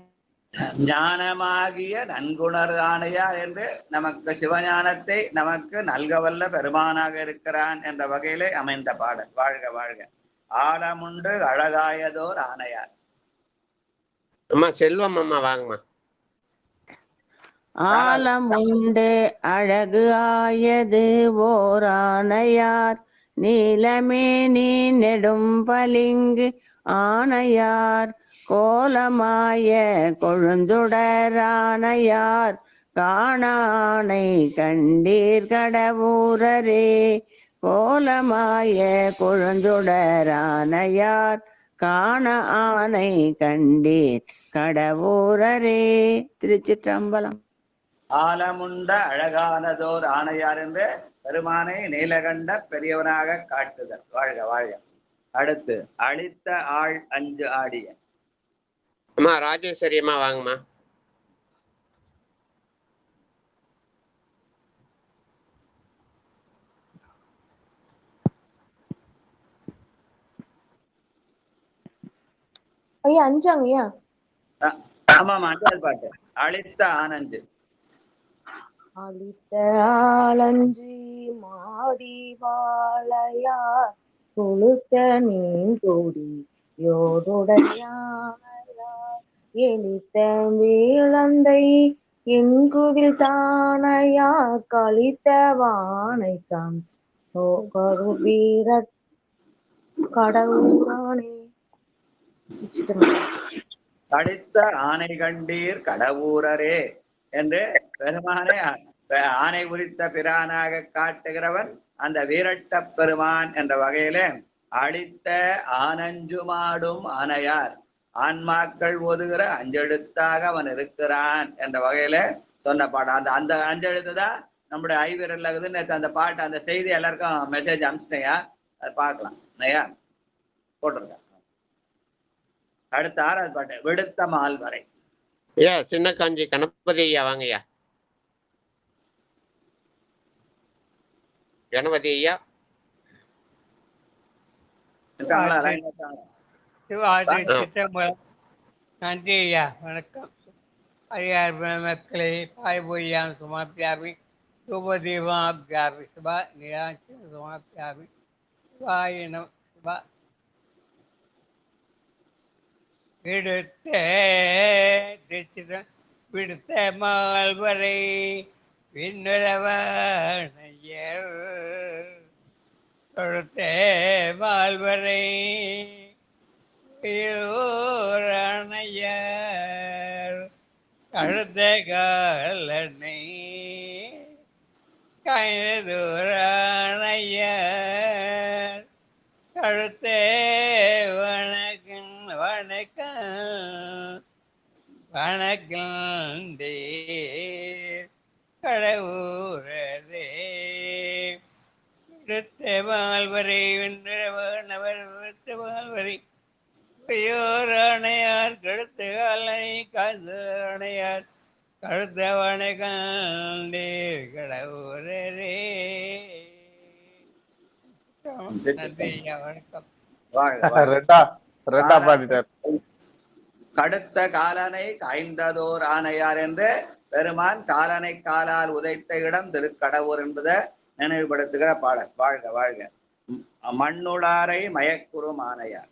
ஞானமாகிய நன்குணர் ஆணையார் என்று நமக்கு சிவஞானத்தை நமக்கு நல்கவல்ல பெருமானாக இருக்கிறான் என்ற வகையிலே அமைந்த பாடல். வாழ்க வாழ்க. ஆலமுண்டு அழகாயதோர் ஆணையார். அம்மா செல்வம் அம்மா வாங்கம்மா. ஆலமுண்டு அழகு ஆயது ஓர் ஆணையார் நீலமே நீ நெடும் பளிங்கு ஆணையார் கோலமாய கொழுந்துடரானையார் காணானை கண்டீர் கடவுரரே கோலமாய கொழுந்துடரானையார் காண ஆனை கண்டீர் கடவுரரே. திருச்சிற்றம்பலம். ஆலமுண்ட அழகானதோர் ஆணையார் என்று பெருமானை நீலகண்ட பெரியவனாக காட்டுதல். வாழ்க வாழ்க. அடுத்து அழித்த ஆள் அஞ்சு ஆடிய. அம்மா ராஜேஸ்வரி அம்மா வாங்கம்மா. ஐயா அஞ்சாங்க ஐயா. ஆமாமா அஞ்சாவது பாட்டு. அழித்த ஆனஞ்சு. அழித்த ஆளஞ்சி மாடி வாழையார் கொழுத்த நீங்கோடி யோருடையார் எளித்த வேளந்தை எங்குவில் தானையா கழித்த வானைக்கான் வீர கடவுளானே. அழித்த ஆனை கண்டீர் கடவுரரே என்று பெருமானை ஆணை உரித்த பிரானாக காட்டுகிறவன் அந்த வீரட்ட பெருமான் என்ற வகையிலே அழித்த ஆனஞ்சுமாடும் ஆனையார் ஆன்மாக்கள் ஒதுகிற அஞ்செழுத்தாக அவன் இருக்கிறான் என்ற வகையில சொன்ன பாடம். அந்த அந்த அஞ்செழுத்து தான் நம்முடைய ஐவிரல் ஆகுது. நேற்று அந்த பாட்டு அந்த செய்தி எல்லாருக்கும் மெசேஜ் அனுப்பிச்சினையா, அதை பார்க்கலாம் இல்லையா, போட்டிருக்கேன். அடுத்த ஆறாவது பாட்டு விடுத்த மால்வரை. ஐயா சின்ன காஞ்சி கணபதி ஐயா வாங்கய்யா. கணபதி ஐயா நன்றி ஐயா, வணக்கம். அரியார் மக்களை பாய் பொய்யான் சுமாப்பியாமி ரூபதீபாபியாமி சுபா நிராட்சி சுமாப்பியாமி சுபாயினம் சுபா. விடுத்த மால்வரை விண்ணுறவனையர் கொடுத்த மால்வரை அணையர் கழுத்த காலனை கைதூரானையர் கழுத்தே வணக்கம் வணக்கம் வணக்கண்டே கடவுரே விடுத்த மால்வரை வென்றவர் விடுத்த மால்வரை கையோரானையார் கழுத்த காலனை காசு அணையார் கழுத்த வணக்கண்டே கடவுரே. நன்றி ஐயா, வணக்கம். கடுத்த காலனை காய்ந்ததோர் ஆனையார் என்று பெருமான் காலனை காலால் உதைத்த இடம் திருக்கடவுர் என்பதை நினைவுபடுத்துகிற பாடல். வாழ்க வாழ்க. மண்ணுளாரை மயக்குறும் ஆனையார்.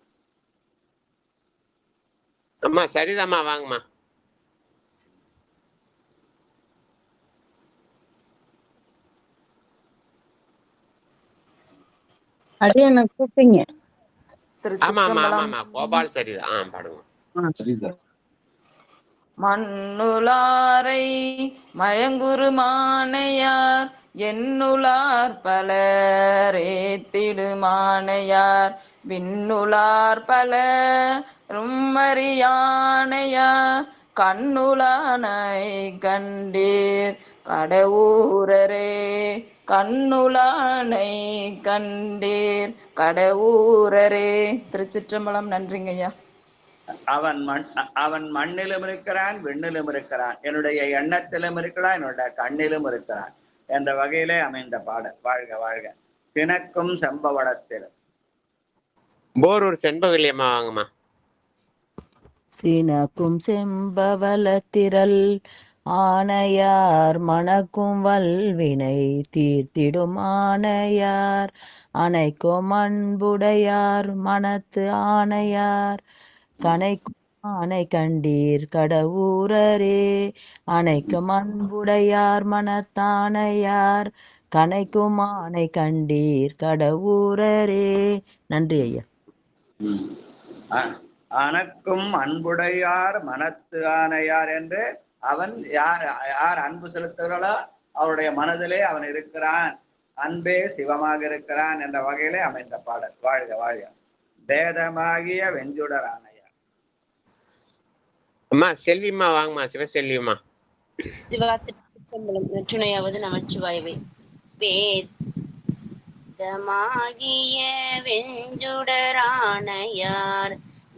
அம்மா சரிதாம்மா வாங்கம்மா. அப்படியே என்ன கூப்பிட்டீங்க? ஆமா ஆமா ஆமா கோபால் சரிதான். பாடுங்க. மண்ணுளாரை மயங்குரு மானையார் எண்ணுளார் பலரேத்திடுமானையார் விண்ணுளார் பல ரும்மறியானையார் கண்ணுளானை கண்டீர் கடவுரரே கண்ணுளானை கண்டீர் கடவுரரே. திருச்சிற்றம்பலம். நன்றிங்க ஐயா. அவன் மண்ணிலும் இருக்கிறான், விண்ணிலும் இருக்கிறான், என்னுடைய எண்ணத்திலும் இருக்கிறான், என்னுடைய கண்ணிலும் இருக்கிறான் என்ற வகையிலே அமைந்த பாடல். வாழ்க வாழ்க. சினக்கும் செம்பவளத்திலும். போரூர் செண்பகலியம்மா வாங்கம்மா. சினக்கும் செம்பவளத்திரல் ஆனையார் மணக்கும் வல்வினை தீர்த்திடும் ஆனையார் அணைக்கும் அன்புடையார் மனத்து ஆனையார் கணைக்கும் ஆனை கண்டீர் கடவுரரே அணைக்கும் அன்புடையார் மனத்தானையார் கணைக்கும் ஆனை கண்டீர் கடவுரரே. நன்றி ஐயா. அணக்கும் அன்புடையார் மனத்து ஆனையார் என்று அவன் யார் யார் அன்பு செலுத்துகிறாளோ அவருடைய மனதிலே அவன் இருக்கிறான். அன்பே சிவமாக இருக்கிறான் என்ற வகையிலே அமைந்த பாடல். வாழ்க வாழ்க. வேதமாகிய வெஞ்சுடரானையா. அம்மா செல்விம்மா வாங்கம்மா, சிவசெல்விம்மா. நற்றுணையாவது நமச்சிவாயவே. வேதமாகிய வெஞ்சுடரானையார்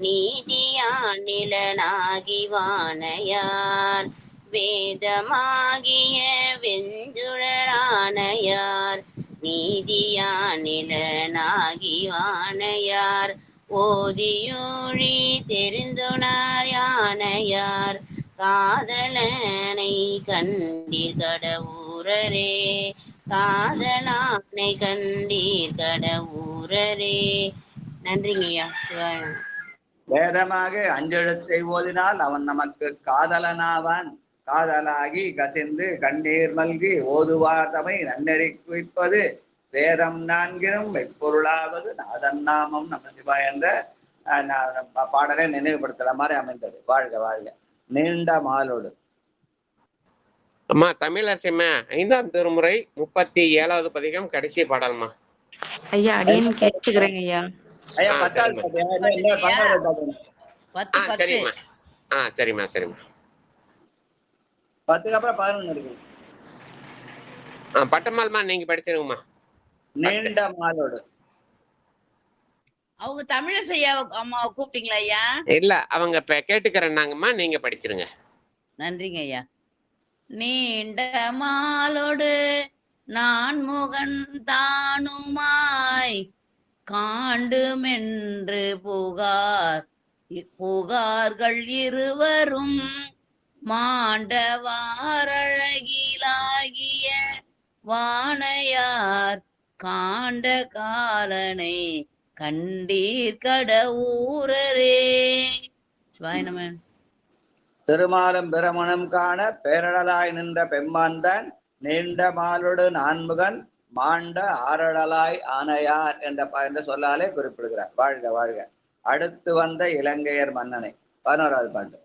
நீதியான் நிலனாகி வானையார். வேதமாகிய வெஞ்சுடரானையார் நீதியான் நிலனாகி வானையார். ஓதியூழி தெரிந்துணர் யானையார் காதலனை கண்டீர் கடவுரரே. காதலானை கண்டீர் கடவுரரே. நன்றிங்கய்யா. சிவாயம். வேதமாக அஞ்செழுத்தை ஓதினால் அவன் நமக்கு காதலனாவான். காதலாகி கசிந்து கண்ணீர் மல்கி ஓதுவார் தமை நன்னெறி குவிப்பது வேதம் நான்கினும் மெய்ப்பொருளாவது நாதன் நாமம் நம சிவாய என்ற பாடலை நினைவுபடுத்துற மாதிரி அமைந்தது. வாழ்க வாழ்க. நீண்ட மாலோடு. அம்மா தமிழரசிம்மா 5ஆம் திருமுறை 37வது பதிகம் கடைசி பாடல்மா. ஐயா அடியேன் கேட்டுக்கிறேங்க ஐயா. ஐயா 10வது சரிம்மா. சரிம்மா சரிம்மா. 10க்கு அப்புறம் 11 இருக்கு. பட்டம்மாள்மா நீங்க படிச்சிருங்கம்மா. நீண்ட மாலோடு. அவங்க தமிழிசையா அம்மாவை கூப்பிட்டீங்களா ஐயா? இல்ல அவங்க கேட்டுக்கிறேன்னாங்கம்மா, நீங்க படிச்சிருங்க. நன்றிங்க ஐயா. நீண்ட மாலோடு நான் முகன் தானுமாய் காண்டுமென்று புகார்கள் இருவரும் மாண்டவாரழகிலாகிய வானையார் காண்ட காலனை கண்டீர் கடவுரரே. சிவாயனமே. திருமாலும் பிரமணம் காண பேரழலாய் நின்ற பெம்மான்தான் நீண்ட மாலோடு நான்முகன் மாண்ட ஆரழலாய் ஆனையார் என்ற சொல்லாலே குறிப்பிடுகிறார். வாழ்க வாழ்க. அடுத்து வந்த இலங்கையர் மன்னனை. 11வது பாட்டு.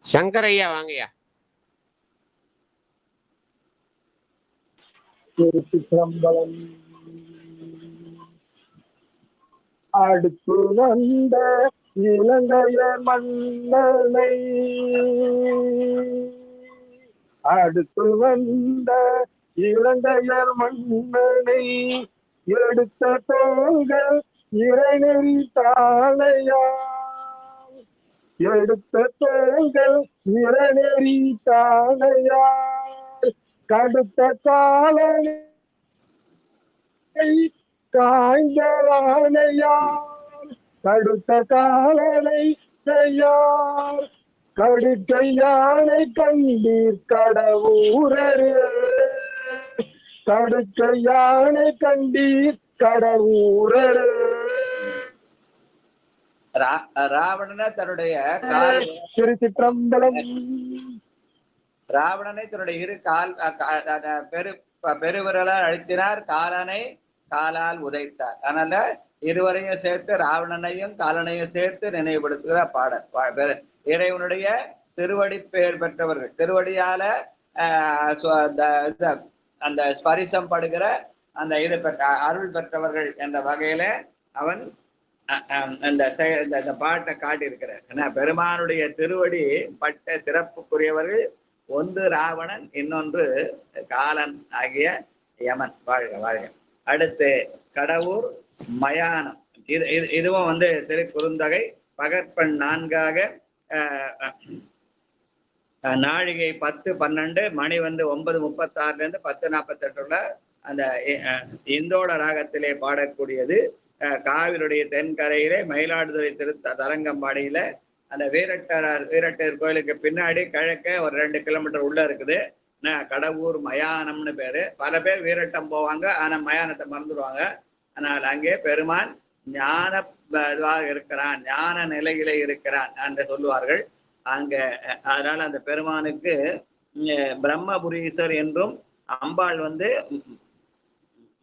சங்கரையா வாங்கய்யா. அடுத்து வந்த இலங்கையர் மன்னனை. அடுத்து வந்த இலங்கையர் மன்னனை எடுத்த தோள்கள் இறைநெறி தானையார். எடுத்த தோள்கள் இறைநெறி தானையார். கடுத்த காலனை காய்ந்தவானையார். கடுத்த காலனை செய்யார். கடுக்கை யானை கண்டீர் கடவுரரே. கடுக்கை யானை கண்டீர் கடவுரரே. ராவணனை தன்னுடைய திருச்சிற்றம்பலம். ராவணனை தன்னுடைய இரு கால் பெருவிரலால் அழுத்தினார். காலனை காலால் உதைத்தார். அதனால இருவரையும் சேர்த்து ராவணனையும் காலனையும் சேர்த்து நினைவுபடுத்துகிற பாடல். இறைவனுடைய திருவடி பெயர் பெற்றவர்கள், திருவடியால அந்த ஸ்பரிசம் படுகிற அந்த இது பெற்ற அருள் பெற்றவர்கள் என்ற வகையில அவன் அந்த பாட்டை காட்டியிருக்கிறார். ஏன்னா பெருமானுடைய திருவடி பட்ட சிறப்புக்குரியவர்கள் ஒன்று ராவணன், இன்னொன்று காலன் ஆகிய யமன். வாழ்க வாழ்க. அடுத்து கடவுர் மயானம். இதுவும் திருக்குறுந்தொகை பகற்பெண் 4ஆக நாழிகை 10:12 மணி 9:36 10:48 அந்த இந்தோட ராகத்திலே பாடக்கூடியது. காவிரியுடைய தென்கரையிலே மயிலாடுதுறை தரங்கம்பாடியில அந்த வீரட்டர் கோயிலுக்கு பின்னாடி கிழக்க ஒரு 2 கிலோமீட்டர் உள்ள இருக்குது. கடவுர் மயானம்னு பேரு. பல பேர் வீரட்டம் போவாங்க, ஆனா மயானத்தை மறந்துடுவாங்க. ஆனால் அங்கே பெருமான் ஞான இருக்கிறான், ஞான நிலையில இருக்கிறான் என்று சொல்லுவார்கள் அங்க. அதனால அந்த பெருமானுக்கு பிரம்மபுரீசர் என்றும், அம்பாள்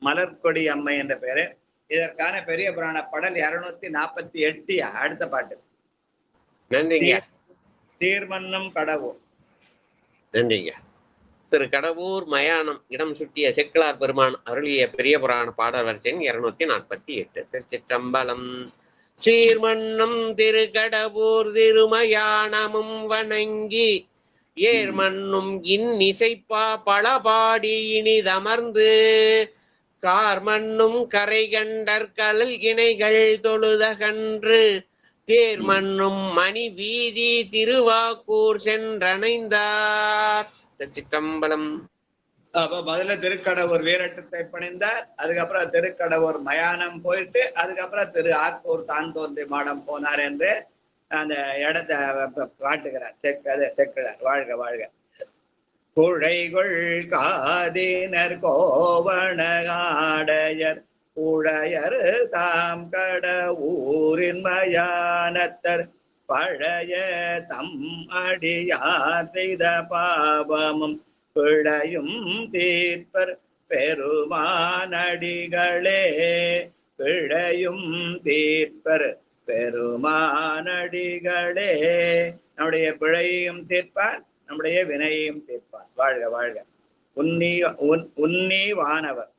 மலர்கொடி அம்மை என்ற பேரு. இதற்கான பெரிய புராண பாடல் 248. அடுத்த பாட்டு. நன்றிங்க. சீர்மன்னும் கடவுள். நன்றிங்க. திரு கடவுர் மயானம் இடம் சுட்டிய செக்கிலார் பெருமான் அருளிய பெரிய புராண பாடல் வரிசை 248. திருச்சிற்றம்பலம். சீர்மன்னும் திருக்கடவுர் திருமயானமும் வணங்கி ஏர்மன்னும் இன்னிசைப்பா பலபாடி இனிதமர்ந்து கார்மன்னும் கரை கண்டற் கலல் இணைகள் தொழுதகன்று தேர்மன்னும் மணி வீதி திருவாக்கூர் சென்றணைந்தார். திருச்சிற்றம்பலம். அப்ப முதல்ல திருக்கடவுர் வீரட்டத்தை பணிந்தார். அதுக்கப்புறம் திருக்கடவுர் மயானம் போயிட்டு அதுக்கப்புறம் திரு ஆக்கூர் தான் தோன்றி மாடம் போனார் என்று அந்த இடத்தை காட்டுகிறார். செக்கிறார். வாழ்க வாழ்க. குழைகொள் காதினர் கோவணகாடையர் உழையர் தாம் கட ஊரின் மயானத்தர் பழைய தம் அடியார் செய்த பாவமும் பிழையும் தீர்ப்பர் பெருமானடிகளே. பிழையும் தீர்ப்பர் பெருமானடிகளே. நம்முடைய பிழையையும் தீர்ப்பார், நம்முடைய வினையையும் தீர்ப்பார். வாழ்க வாழ்க. உன்னி வானவர்.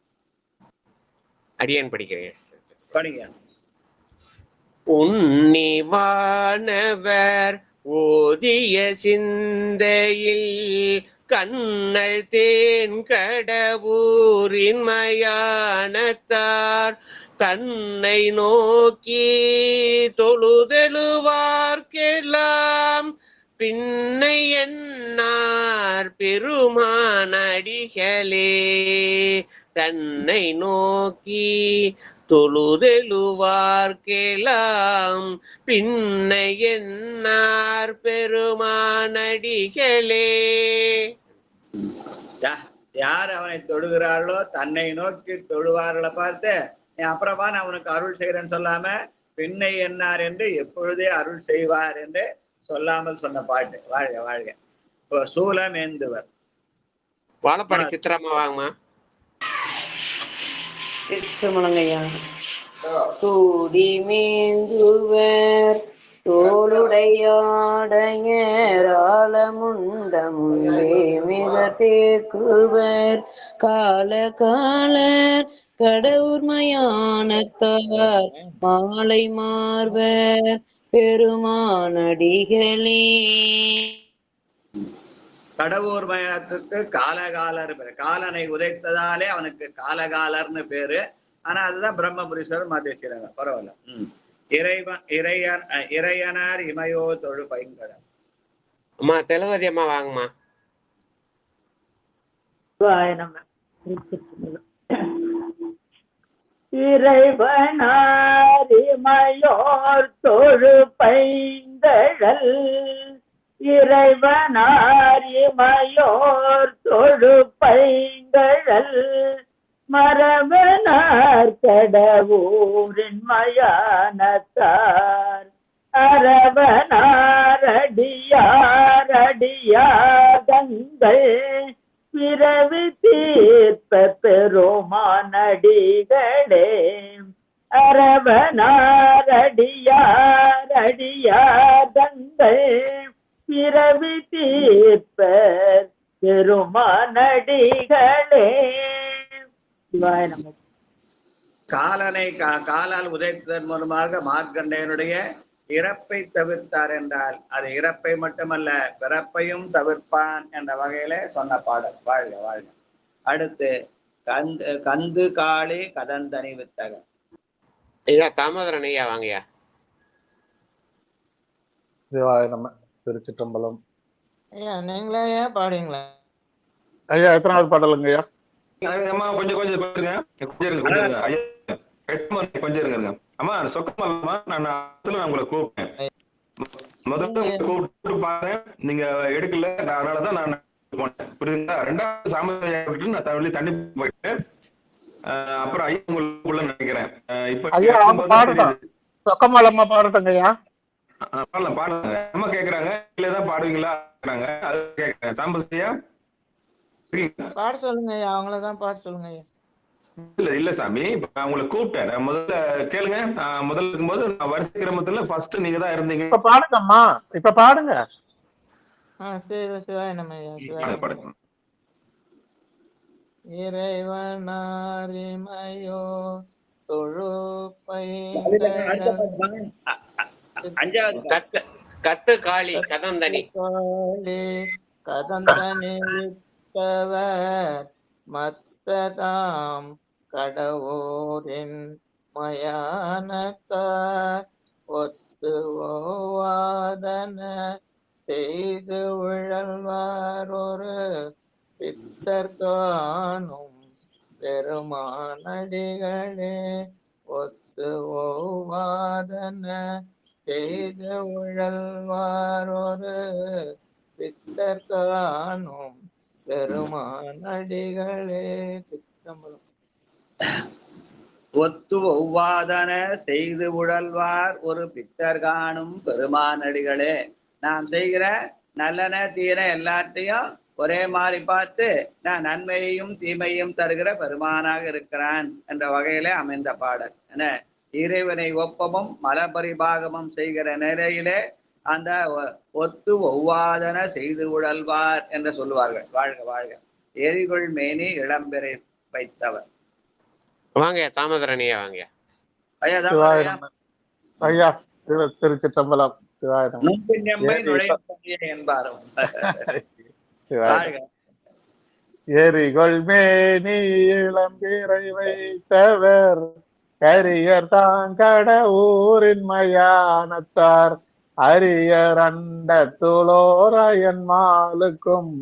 அடியேன் படிக்கிறேன். படிங்க. உன்னிவானவர் ஓதிய சிந்தையில் கண்ணல் தேன் கடவுரின் மயானத்தார் தன்னை நோக்கி தொழுதெழுவார்க்கெல்லாம் பின்னை என்னார் பெருமானடிகளே. தன்னை நோக்கி தொழுதெழுவார்க்கெல்லாம் பின்னை என்னார் பெருமானடிகளே. யார் அவனை தொழுகிறார்களோ தன்னை நோக்கி தொழுவார்களை பார்த்து அப்புறமா நான் அவனுக்கு அருள் செய்கிறேன்னு சொல்லாம பின்னை என்னார் என்று எப்பொழுதே அருள் செய்வார் என்று சொல்லாமல் சொன்ன பாட்டு. வாழ்க வாழ்க. இப்போ சூலம் ஏந்துவர். வாழப்பாடி சித்திரமா வாங்கம்மா. திருச்சிற்றம்பலங்கய்யா. சூடி மேந்துவர் தோளுடையாடையர் ஆலமுண்ட முன்பே மிக தேக்குவர் கால காலர் கடவுர் மயானத்தார் மாலை மார்வர் பெருமானடிகளே. கடவுர் மயானத்துக்கு காலகாலர் பேரு. காலனை உதைத்ததாலே அவனுக்கு காலகாலர்னு பேரு. ஆனா அதுதான் பிரம்மபுரீஸ்வரர் மாதேஸ்வரங்க. பரவாயில்ல. இறையனார் இமையோ தொழு பைங்கடம். அம்மா தெலவதி அம்மா வாங்கம்மா. இறைவனார் இமையோர் தொழு பைங்கடல். இறைவனார் இமையோர் தொழு பைங்கடல் மரபனார் கடவுரின் மயானத்தார் அரவனார் அடியார் அடியாதங்கள் பிறவி தீர்ப்ப பெருமானடிகளே. அரவனார் அடியார் அடியாதங்கள் பிறவி தீர்ப்பர் பெருமானடிகளே. காலனை காலால் உதைத்ததன் மூலமாக மார்க்கண்டேயனுடைய இறப்பை தவிர்த்தார் என்றால் அது இறப்பை மட்டுமல்ல பிறப்பையும் தவிர்ப்பான் என்ற வகையில சொன்ன பாடல். வாழ்க வாழ்க. அடுத்து கந்து காளி கதந்தனி வித்தக. ஐயா தாமோதரன் ஐயா வாங்கய்யா. நம்ம திருச்சிற்றம்பலம். ஐயா நீங்களே ஏன் பாடுங்களா ஐயா? எத்தனாவது பாடலுங்க ஐயா? கொஞ்சம் இருங்க அம்மா. சொக்கமா நான் உங்களை கூப்பிட்டேன். முதல்ல கூப்பிட்டு பாருங்க, நீங்க எடுக்கல. அதனாலதான் நான் போனேன். புரியுதுங்களா? ரெண்டாவது சாமி நான் தண்ணி போயிட்டேன். அப்புறம் ஐயா உங்களுக்குள்ள நினைக்கிறேன். இப்ப சொக்கமாலம்மா பாடட்டுங்க ஐயா? பாடலாம் பாடுங்க. அம்மா கேக்குறாங்க இல்லதான் பாடுவீங்களா அது கேக்குறேன். சாம்பசியா பாட சொல்லுங்க ஐயா. அவங்களதான் பாட சொல்லுங்க ஐயா. இல்ல சாமி, நான் உங்களை கூப்பிட்டேன். முதல்ல கேளுங்க. முதல்ல இருக்கும்போது நான் வரிசை கிரமத்துல ஃபர்ஸ்ட் நீங்க தான் இருந்தீங்க. இப்ப பாடுங்கம்மா. இப்ப பாடுங்க. சிவாய நமய்யா சிவாய நமய்யா. பாடுங்க. இறைவனாரிமையோ தொழுப்பை கத்து காளி கதந்தனி கதந்தனி விட்டவர் மத்ததாம் கடவுரின் மயானத்தார் ஒத்து ஓவாதன செய்து உழல்வார் ஒரு பித்தர்கானும் பெருமானடிகளே ஒத்து ஓவாதன செய்து உழல்வார் ஒரு பித்தர்கானும் பெருமானடிகளே. சிற்றம்பலம். ஒத்து ஒவ்வாதன செய்து உழல்வார் ஒரு பித்தர் காணும் பெருமானடிகளே. நாம் செய்கிற நல்லன தீர எல்லாத்தையும் ஒரே மாதிரி பார்த்து நான் நன்மையையும் தீமையும் தருகிற பெருமானாக இருக்கிறான் என்ற வகையிலே அமைந்த பாடல். என்ன இறைவனை ஒப்பமும் மலபரிபாகமும் செய்கிற நிலையிலே அந்த ஒத்து ஒவ்வாதன செய்து உழல்வார் என்று சொல்லுவார்கள். வாழ்க வாழ்க. எரிகொள் மேனி இளம்பெறை வைத்தவர். வாங்க தாமோதரனியா வாங்க ஐயா. திருச்சிற்றம்பலம். எரிகொள் மேனி இளம்பிறை வைத்தவர் கரியர் தாங்கட ஊரின் மயானத்தார் அரியர் அண்டத்துளோரையன் மாலுக்கும்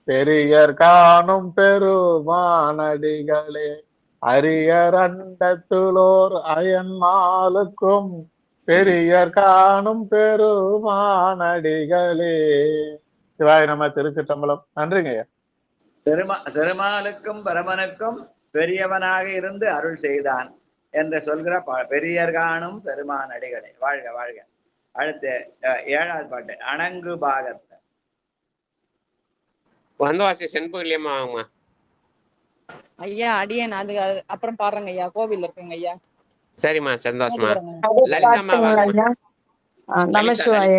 பெரியர் காணும் பெருமானடிகளே. அரியர் அண்டத்துளோர் அயன் மாலுக்கும் பெரியர் காணும் பெருமானடிகளே. சிவாய நம. திருச்சிற்றம்பலம். நன்றிங்க ஐயா. திருமாலுக்கும் பரமனுக்கும் பெரியவனாக இருந்து அருள் செய்தான் என்று சொல்கிற பெரியர் காணும் பெருமானடிகளே. வாழ்க வாழ்க. அடுத்து 7வது பாட்டு அணங்கு பாகத்தை வந்தவாசி செண்புலியம்மா வாங்கம்மா. ஐயா அடியேன் அது அப்புறம் பாடுறேங்க ஐயா. கோவில் இருக்குங்க ஐயா. சரிம்மா சந்தோஷமா. லலிதாம்மா வாங்க. நமசிவாய.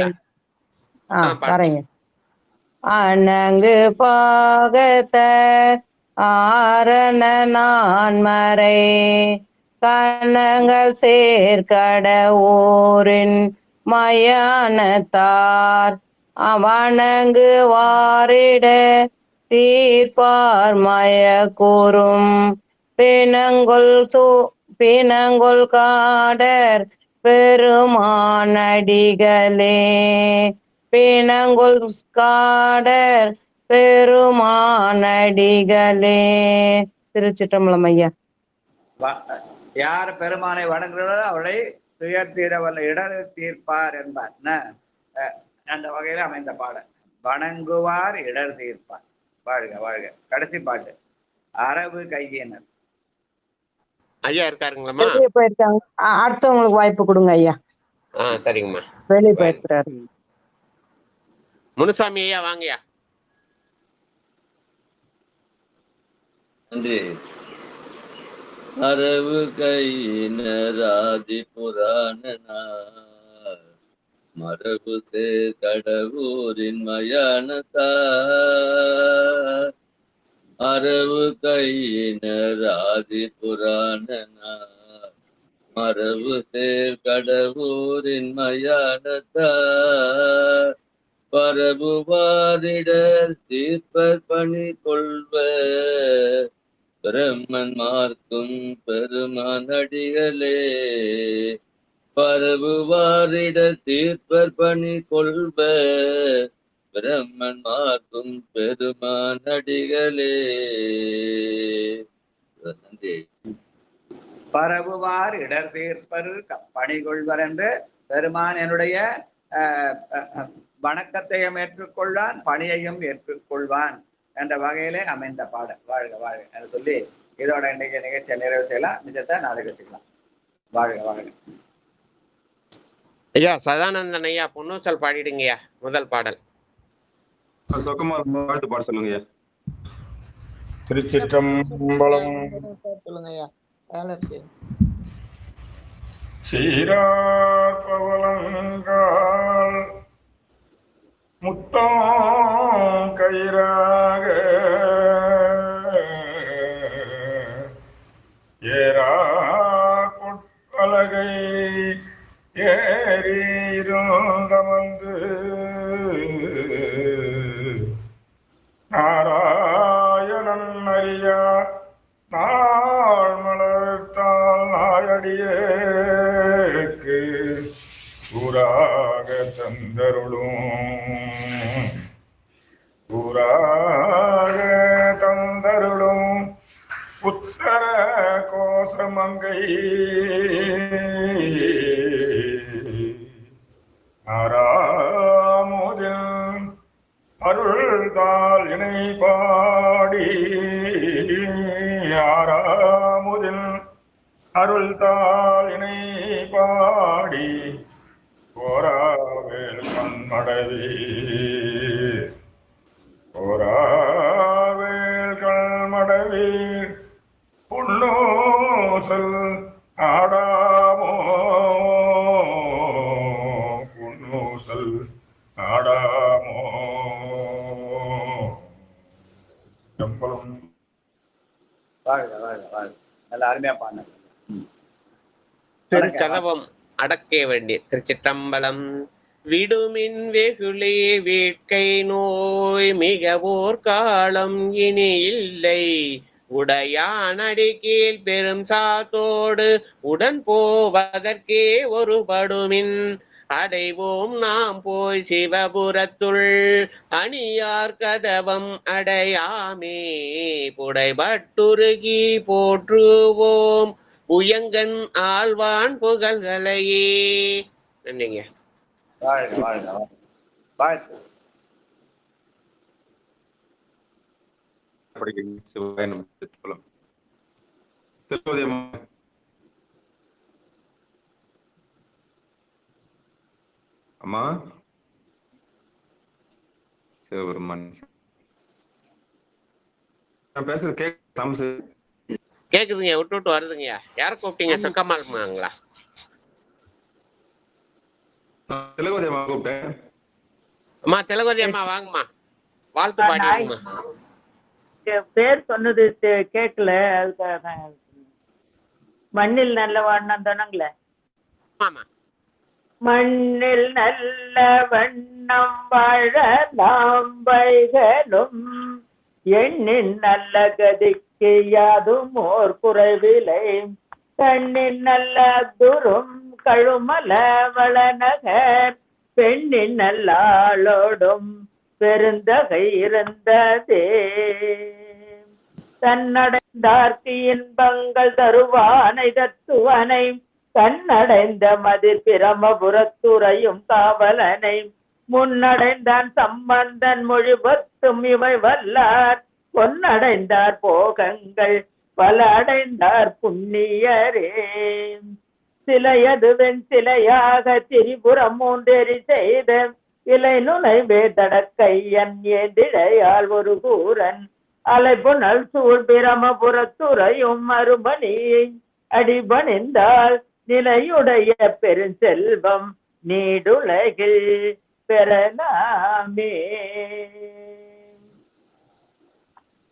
வரேங்க. அணங்கு பாகத்த ஆரண நான்மறை கண்ணங்கள் சேர்க்கட ஊரின் மயானத்தார் அவணங்கு வாரிட தீர்ப்பார் மய கூறும் பிணங்கொள் காடர் பெருமானடிகளே. பிணங்கொள் காடர் பெருமானடிகளே. திருச்சிற்றம்பலம் ஐயா. யார் பெருமானை வணங்குகிறாரோ அவளை துயர் தீர வல்ல இடர் தீர்ப்பார் என்பார். அந்த வகையில அமைந்த பாடல் வணங்குவார் இடர் தீர்ப்பார். வாழ்க வாழ்க. கடைசி பாட்டு அரவு கையினர். ஐயா இருக்காருங்களா? வெளியே போயிருக்காங்க. அடுத்தவங்களுக்கு வாய்ப்பு கொடுங்க ஐயா. சரிங்கம்மா. வெளியே போயிருக்கிறாரு. முனுசாமி ஐயா வாங்கய்யா. நன்றி. அரவு கையினராதி புராணனார் மரபு கடவுரின் மயானத்தார் அரவு கையினராதி புராணனார் மரபு கடவுரின் மயானத்தார் பரபுவாரிடர் தீர்ப்பர் பணி கொள்வர் பிரம்மன் மார்க்கும் பெருமானடிகளே. பரபுவாரிட தீர்ப்பர் பணி கொள்வர் பிரம்மன் மார்க்கும் பெருமானடிகளே. நன்றி. பரவுவார் இடர் தீர்ப்பர் பணி கொள்வர் என்று பெருமான் என்னுடைய வணக்கத்தையும் ஏற்றுக்கொள்வான் பணியையும் ஏற்றுக்கொள்வான் என்ற வகையிலே அமைந்த பாடல். வாழ்க வாழ்க என்று சொல்லி இதோட இன்றைக்கு நிகழ்ச்சியை நிறைவு செய்யலாம். மிச்சத்தை நாளைக்கு வச்சுக்கலாம். வாழ்க வாழ்க. ஐயா சதானந்தன் ஐயா பொன்னூசல் பாடிடுங்கய்யா. முதல் பாடல் சொக்கமார் பாட சொல்லுங்க. திருச்சிற்றம்பலம். சொல்லுங்க ஐயா. சீரார் பவளங்கால் முத்தம் கயிறாக ஏரா கொட்பலகை ஏறியிருந்தமந்து நாராயணன் அறியா நாள் மலர்த்தால் நாயடியேக்கு ஊராக தந்தருளும் உத்தர கோசமங்கை ஆறாமுதில் அருள்தால் இணை பாடி ஆறாமுதில் அருள்தால் இணை பாடி போராவேல் கண்மடவீர் புண்ணூசல் ஆடாமோ புண்ணூசல் ஆடாமோ வாழ்க வாழ்க வாழ்க. நல்ல அருமையா பாடின. திருக்கதவம் அடக்க வேண்டிய திருச்சிற்றம்பலம். விடுமின் வெகுளே வேட்கை நோய் மிகவோர் காலம் இனி இல்லை. உடையான் அடிக்கீழ் பெரும் சாத்தோடு உடன் போவதற்கே ஒருபடுமின். அடைவோம் நாம் போய் சிவபுரத்துள் அணியார் கதவம் அடையாமே. புடைபட்டுருகி போற்றுவோம் புயங்கன் ஆழ்வான் புகழ்களையே. நன்றிங்க. வாழ்க வாழ்க வாழ்த்து. அம்மா சிவபெருமான் நான் பேசுறது கேக்குதுங்க. விட்டு விட்டு வருதுங்க. யார கூப்பிட்டீங்க? சொக்கம்மாங்களா? திலகவதி அம்மா கூப்பிட்டேன். அம்மா திலகவதி அம்மா வாங்கம்மா, வாழ்த்து பாடிடுங்கம்மா. பேர் சொன்னது கேட்கல, அதுக்காக மண்ணில் நல்ல வண்ணம் தானங்களே. மண்ணில் நல்ல வண்ணம் வாழலாம் வைகளும் எண்ணின் நல்ல கதிக்கு யாதும் ஓர் குறைவிலை. கண்ணின் நல்ல துரும் கழுமல வளநகர் பெண்ணின் நல்லாளோடும் பெருந்தகை இருந்ததே. தன்னடைந்தார்க்கு இன்பங்கள் தருவானை தத்துவனை கண்ணடைந்த மதிர் பிரமபுரத்துறையும் காவலனை முன்னடைந்தான் சம்பந்தன் மொழிபத்தும் இவை வல்லார் பொன்னடைந்தார் போகங்கள் பல அடைந்தார் புண்ணியரே. சிலையது வெண் சிலையாக திரிபுரம் மூன்றெறி செய்த இலை நுனை வேதடக்கையன் ஏந்திழையால் ஒரு கூரன் அலைபுணல் சூழ் பிரமபுரத்துறையும் மறுபணியை அடிபணிந்தால் நிலையுடைய பெருஞ்செல்வம் நீடுலகில் பெறலாமே.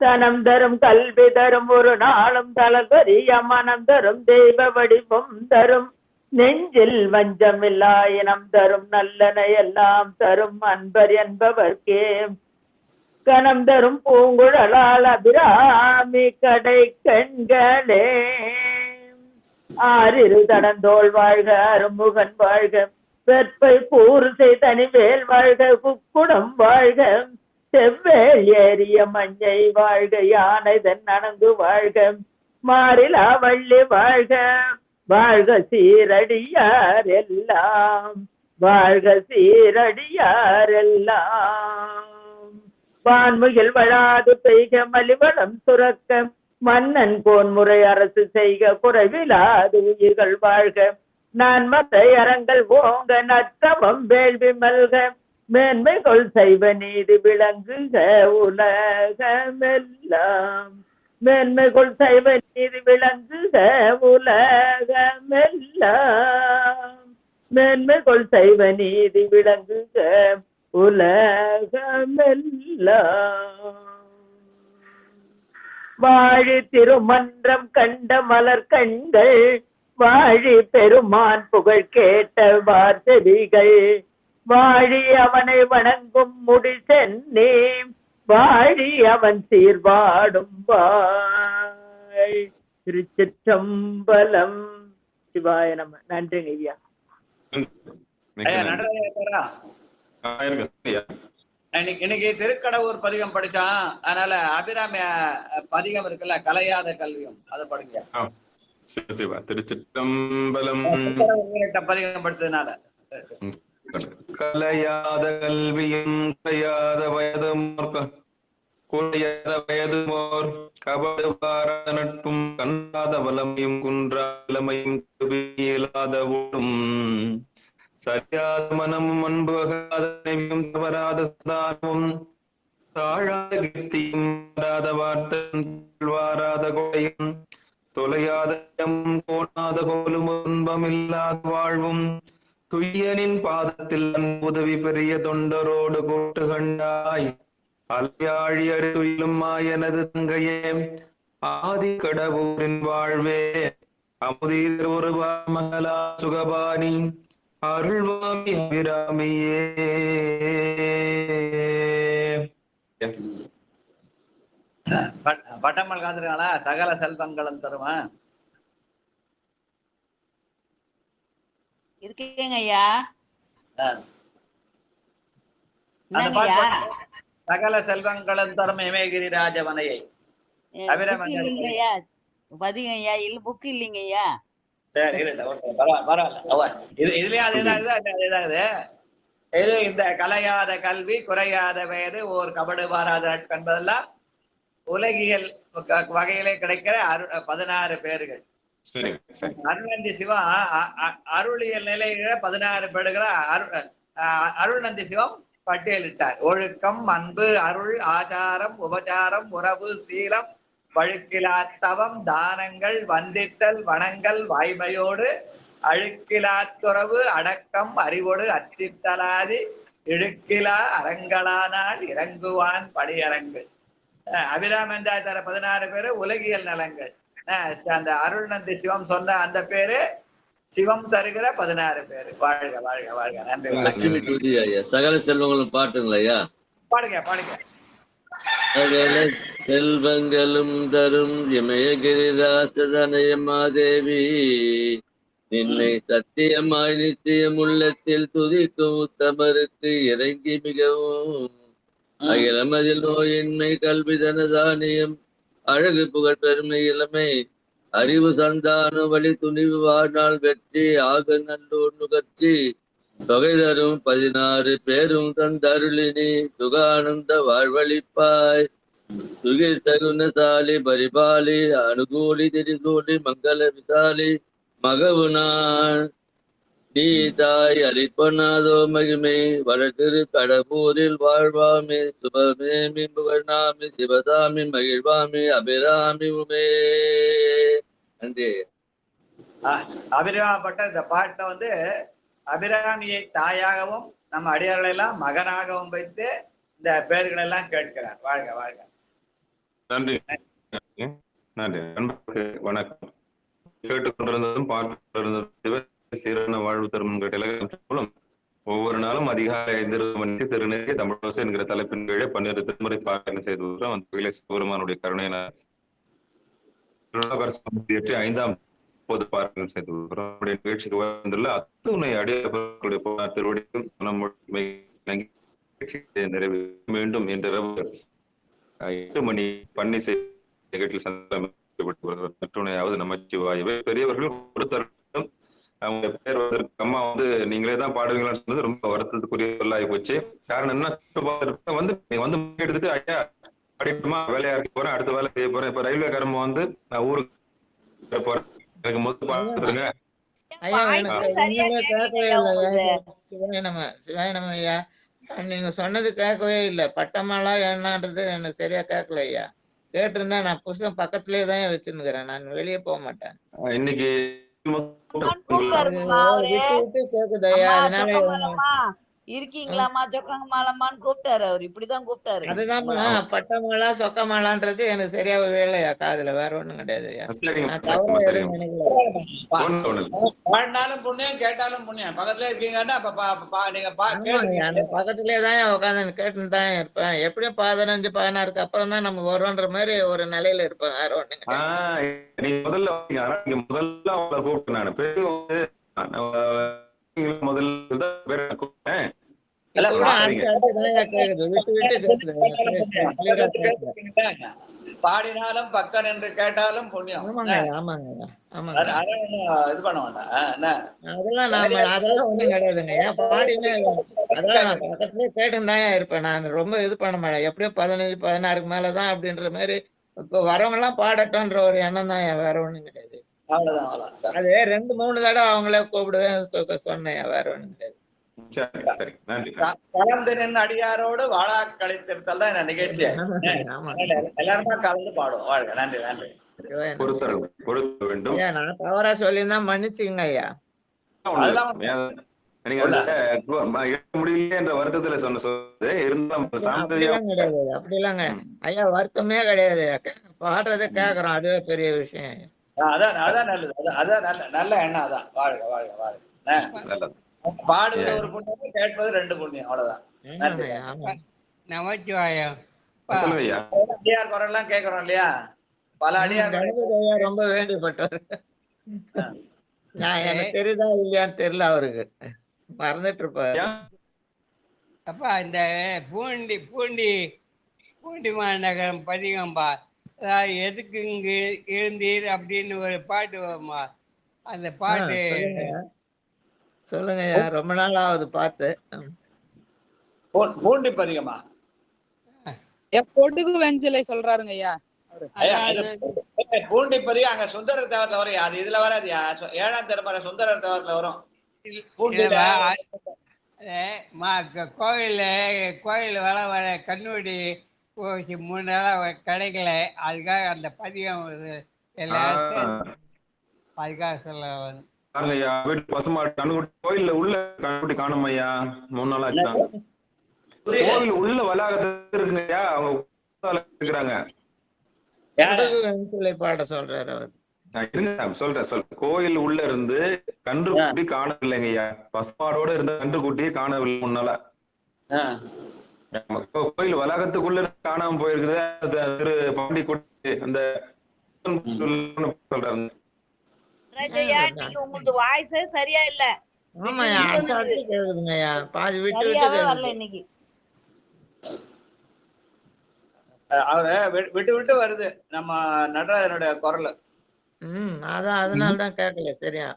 தனம் தரும் கல்வி தரும் ஒரு நாளும் தளபரிய மனம் தரும் தெய்வ வடிவம் தரும் நெஞ்சில் வஞ்சமில்லா இனம் தரும் நல்லன எல்லாம் தரும் அன்பர் என்பவர்க்கே. கணம் தரும் பூங்குழலால் அபிராமி கடை கண்களே. ஆறிரு தடந்தோள் வாழ்க அருமுகன் வாழ்க வெப்பை பூர்சை தனிவேல் வாழ்க குக்குடம் வாழ்க செவ்வேல் ஏறிய மஞ்சை வாழ்க யானை தன் அணங்கு வாழ்க மாறிலா வள்ளி வாழ்க வாழ்க சீரடியார் எல்லாம் வாழ்க சீரடியார் எல்லாம். வான்முகில் வழாது பெய்க மலிவளம் சுரக்க மன்னன் கோன்முறை அரசு செய்க குறைவிலாது உயிர்கள் வாழ்க நான் மத அறங்கள் ஓங்க நத்தவம் வேள்வி மல்க மேன்மைகள் செய்வ நீதி விளங்குக உலகமெல்லாம். மேன்மைகள் செய்வ நீதி விளங்குக உலகமெல்லாம். மேன்மைகள் செய்வ நீதி விளங்குக உலகமெல்லாம். வாழி திருமன்றம் கண்ட மலர் கண்கள், வாழி பெருமான் புகழ் கேட்ட வார்த்தைகள், வாழி அவனை வணங்கும் முடி சென்னே, வாழி அவன் சீர்வாடும் வாய். திருச்சிற்றம்பலம். சிவாய நம. நன்றிங்க ஐயா. இன்னைக்கு திருக்கடவுர் பதிகம் படிச்சான், அதனால அபிராமி பதிகம் இருக்குல்ல, கலையாத கல்வியும், அதை படிங்க. திருச்சிற்றம்பலம். பதிகம் படிச்சதுனால கலையாத கல்வியும் கலையாத வயதும் குலையாத வயதுமோர் கபடு பாராத நட்பும் கண்ணாத வளமையும் குன்றாலமையும் இயலாத ஊடும் சரியாத மனமும் அன்புகாத நினைவும் தவறாத சதானமும் தாழாத கீர்த்தியும் வாராத வார்த்தையும் வாராத கொலையும் தொலையாத கோணாத கோலும் துன்பமில்லாத வாழ்வும் துய்யனின் பாதத்தில் உதவி பெரிய தொண்டரோடு கோட்டு கண்டாய் அல்யாழி அறிதுயிலும் மாயனது தங்கையே ஆதி கடவுரின் வாழ்வே அமுதீர் ஒரு மகளா சுகபாணி அருள்வாமி அபிராமியே. பட்டமல் காத்திருக்காங்களா? சகல செல்வங்களும் தருமா? இருக்கேங்க ஐயா. சகல செல்வங்களும் தரும் இமயகிரி ராஜவனையை இல்லையா பதிங்க ஐயா. இல்ல புக் இல்லைங்க ஐயா. சரி பரவாயில்ல. இதுலயும் அதேதாகுது. இது இந்த கலையாத கல்வி குறையாத வயது ஓர் கபடு வாராத நட்பு என்பதெல்லாம் உலகியல் வகையிலே கிடைக்கிற 16 பேர்கள். அருள்நந்தி சிவம் அருளியல் நிலையில 16 பேர்களை அருள்நந்தி சிவம் பட்டியலிட்டார். ஒழுக்கம், அன்பு, அருள், ஆச்சாரம், உபச்சாரம், உறவு, சீலம், பழுக்கிலாத்தவம், தானங்கள், வந்தித்தல், வணங்கல், வாய்மையோடு அழுக்கிலாத்துறவு, அடக்கம், அறிவோடு அச்சித்தலாதி, இழுக்கிலா அரங்களானால் இறங்குவான் படியரங்கு. அபிராமந்தாய் தர 16 பேரு உலகியல் நலங்கள். அந்த அருள்நந்தி சிவம் சொன்ன அந்த பேரு சிவம் தருகிற 16 பேரு. வாழ்க வாழ்க வாழ்க. நன்றி. சகல செல்வங்களும் பாட்டுங்களா ஐயா? பாடுங்க பாடுங்க. சகல செல்வங்களும் தரும் இமயகிரிதாசதனயமாதேவி, நின்னை சத்தியமாய் நித்தியம் உள்ளத்தில் துதிக்கும் உத்தமருக்கு இறங்கி மிகவும் அகிலமதில் நோயின்மை கல்வி தனதானியம் அழகு புகழ் பெருமை இளமை அறிவு சந்தானம் வழி துணிவு வாழ்நாள் வெற்றி ஆக நல்லூர் நுகர்ச்சி தொகை தரும் 16 பேரும் தந்தருளினி சுகானந்த வாழ்வழிப்பாய். சுகிர் சகுனசாலி பரிபாலி அனுகூலி திரிசூலி மங்கள விசாலி மகவுனான் நீ தாய் அளிப்பனாதோ மகிமை வளர்த்திரு கடம்பூரில் வாழ்வாமி சுபமேமி புகழ்நாமி சிவசாமி மகிழ்வாமி அபிராமி உமே. நன்றி. அபிராமப்பட்ட இந்த பாட்டை அபிராமியை தாயாகவும் நம்ம அடியார்களை எல்லாம் மகனாகவும் வைத்து இந்த பெயர்கள் எல்லாம் கேட்கிறார். வாழ்க வாழ்க. நன்றி நன்றி. வணக்கம். கேட்டுக்கொண்டிருந்ததும் பார்த்து சீரான வாழ்வு தரும் மூலம் ஒவ்வொரு நாளும் அதிகாலை 5 மணிக்கு திருநெறி தமிழோசை என்கிற தலைப்பின் கீழே 12 திருமுறை பாராயணம் செய்து வருகிறோம். அந்த வகையிலே சிவபெருமானுடைய கருணையினால் 5ஆம் பொது பாராயணம் செய்து வருகிறோம். நம்முடைய நிகழ்ச்சிக்கு வந்துள்ள அத்துணை அடியார்களுடைய திருவடிக்கும் நிறைவு மீண்டும் இன்றிரவு 8 மணி பன்னிசை நிகழ்ச்சியில் சந்திக்கப்பட்டு மற்றுணையாவது நமச்சிவாயவே. பெரியவர்கள் ஒருத்தர் அவங்க பேர் அம்மா நீங்களே தான் பாடுவீங்களான்னு சொன்னது ரொம்ப வருத்தத்துக்குரிய சொல்லாகி போச்சு. காரணம் என்ன, நீங்க எடுத்துட்டு ஐயா படிப்புமா வேலையா இருக்க போறேன், அடுத்த வேலை செய்ய போறேன். இப்ப ரயில்வே காரமா நான் ஊருக்கு போறேன், எனக்கு முதல் பாத்துருங்க ஐயா. எனக்கு கேட்கவே இல்லை. சிவாயணம் ஐயா, நீங்க சொன்னது கேட்கவே இல்லை. பட்டமாலா என்னன்றது எனக்கு சரியா கேட்கல ஐயா. கேட்டிருந்தா நான் புதுசம் பக்கத்துலயே தான் வச்சிருக்கிறேன், நான் வெளியே போக மாட்டேன். இன்னைக்கு விட்டு விட்டு கேக்குது ஐயா, அதனால இருக்கீங்களாமா சொக்காங்க மாலம்மான்னு கூப்பிட்டாரு அவர் இப்படிதான் கூப்பிட்டாரு அதுதான்மா பட்டமாலா சொக்கமாலான்றது எனக்கு சரியா வேலையா காதுல வேற ஒண்ணும் கிடையாதுயா. சரிங்க நான் சரிங்கம்மா தவறா எதுவும் சரிங்கம்மா நினைக்கல. ஒண்ணு இல்ல பாடினாலும் புண்ணியம் கேட்டாலும் புண்ணியம் பக்கத்துல இருக்கீங்கன்னா நீங்க ஆமாங்கய்யா நான் பக்கத்துலயே தான் உட்காந்து கேட்டுன்னு தான் இருப்பேன். எப்படியும் 15-16க்கு அப்புறம் தான் நமக்கு வரும்ன்ற மாதிரி ஒரு நிலையில இருப்பேன். வேற ஒண்ணும் கிடையாது. நீங்க முதல்ல வந்தீங்க. ஆனா நீங்க முதல்ல அவங்கள கூப்பிட்டேன் நான் பிறகு முதல்ல பேரை கூப்பிட்டேன் இப்ப கூட அடுத்து தான்யா கேக்குது. விட்டு விட்டு கேக்குது. பாடினாலும் பக்கம் என்று கேட்டாலும் புண்ணியம். ஆமாங்கய்யா ஆமாங்கய்யா ஆமாங்க. இது பண்ண வேண்டாம். அதெல்லாம் ஒண்ணும் கிடையாதுங்கய்யா. பாடினே அதெல்லாம் நான் பக்கத்துலயே கேட்டுன்னு தான் இருப்பேன். நான் ரொம்ப இது பண்ண மாட்டேன். எப்படியோ 15-16க்கு மேலதான் அப்படின்ற மாதிரி இப்ப வரவங்க எல்லாம் பாடட்டும்ன்ற ஒரு எண்ணம் தான் வேற ஒண்ணும் கிடையாது. அது 2-3 தடவை அவங்களே கூப்பிடுவேன் சொன்னேன். வேற ஒண்ணும் கிடையாது. கலந்து நின்று அடியாரோடு வாழா கழித்திருத்தல் தான் இந்த நிகழ்ச்சி. எல்லாருமே கலந்து பாடுவோம். வாழ்க. நன்றி நன்றி. நான் தவறா சொல்லியிருந்தா மன்னிச்சுங்க ஐயா. முடியல என்ற வருத்தத்துல அப்படிலாங்க ஐயா வருத்தமே கிடையாது. பாடுறதை கேக்குறோம் அதுவே பெரிய விஷயம். அதான் நல்லது. அதான் நல்ல எண்ணம். அதான் வாழ்க வாழ்க வாழ்க. பாடுகிற ஒரு புண்ணியம் கேட்பது 2 புண்ணியம். அவ்வளவுதான். நமச்சிவாயம். அடியார் குரல்லாம் கேட்கிறோம் இல்லையா? பல அடியார் ரொம்ப வேண்டிப்பட்டவர். நான் எனக்கு தெரியுதா இல்லையான்னு தெரியல அவருக்கு. மறந்துட்டு இருப்பாரு. அப்பா இந்த பூண்டி பூண்டி பூண்டி மாநகரம் பதிகம்பா எதுக்கு இங்கு இருந்தீர் அப்படின்னு ஒரு பாட்டு வருமா? அந்த பாட்டு சொல்லுங்க. ரொம்ப நாள் ஆகுது பார்த்து. பூண்டி பதிகமா? பொடுகு வெஞ்சிலை சொல்றாருங்க ஐயா. பூண்டி பதிகம் அங்க சுந்தரர் தேவத்துல வரும். அது இதுல வராது. 7ஆம் திருமுறை சுந்தரர் தேவத்துல வரும். கோயில் வர கண்ணுடி 3 நாளா கிடைக்கல. அதுக்காக அந்த பதிகம் அதுக்காக சொல்ல வீட்டு பசுமாடு கண்ணுக்குட்டி கோயில்ல உள்ள கண்ணுக்குட்டி காணும் ஐயா. 3 நாள் ஆச்சுதான். கோவில் உள்ள வளாகத்துல இருக்குங்கய்யா. அவங்க இருக்கிறாங்க. பாட சொல்றாரு அவர். சொல்றேன். கோயில் உள்ள இருந்து கன்றுக்குட்டி காணவில்லைங்கய்யா. பசுமாடோட இருந்த கன்றுக்குட்டியே காணவில்லை 3 நாளா. கோயில் வளாகத்துக்குள்ள காணாம போயிருக்குது. திரு பாண்டி குட்டி அந்த சொல்றாரு. உங்களுக்கு வாய்ஸே சரியா இல்ல. பாதி விட்டு விட்டு வரல இன்னைக்கு. அவரு விட்டு விட்டு வருது நம்ம நடராஜனுடைய குரல். அதான் அதனாலதான் கேட்கல சரியா.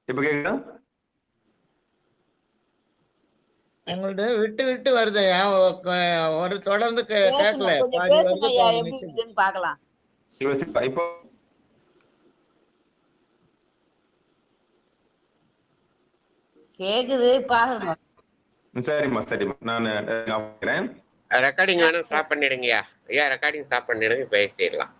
இப்ப கேக்குதா? உங்கள்ட்ட விட்டு விட்டு வருதையா. ஒரு தொடர்ந்து கேட்கல. பாதி வருது பாக்கலாம். சிவசிவா இப்போ கேக்குது பாருங்க. சரிம்மா சரிம்மா நான் ரெக்கார்டிங் வேணும் ஸ்டாப் பண்ணிடுங்கய்யா. ஐயா ரெக்கார்டிங் ஸ்டாப் பண்ணிடுங்க. பேசிடலாம்.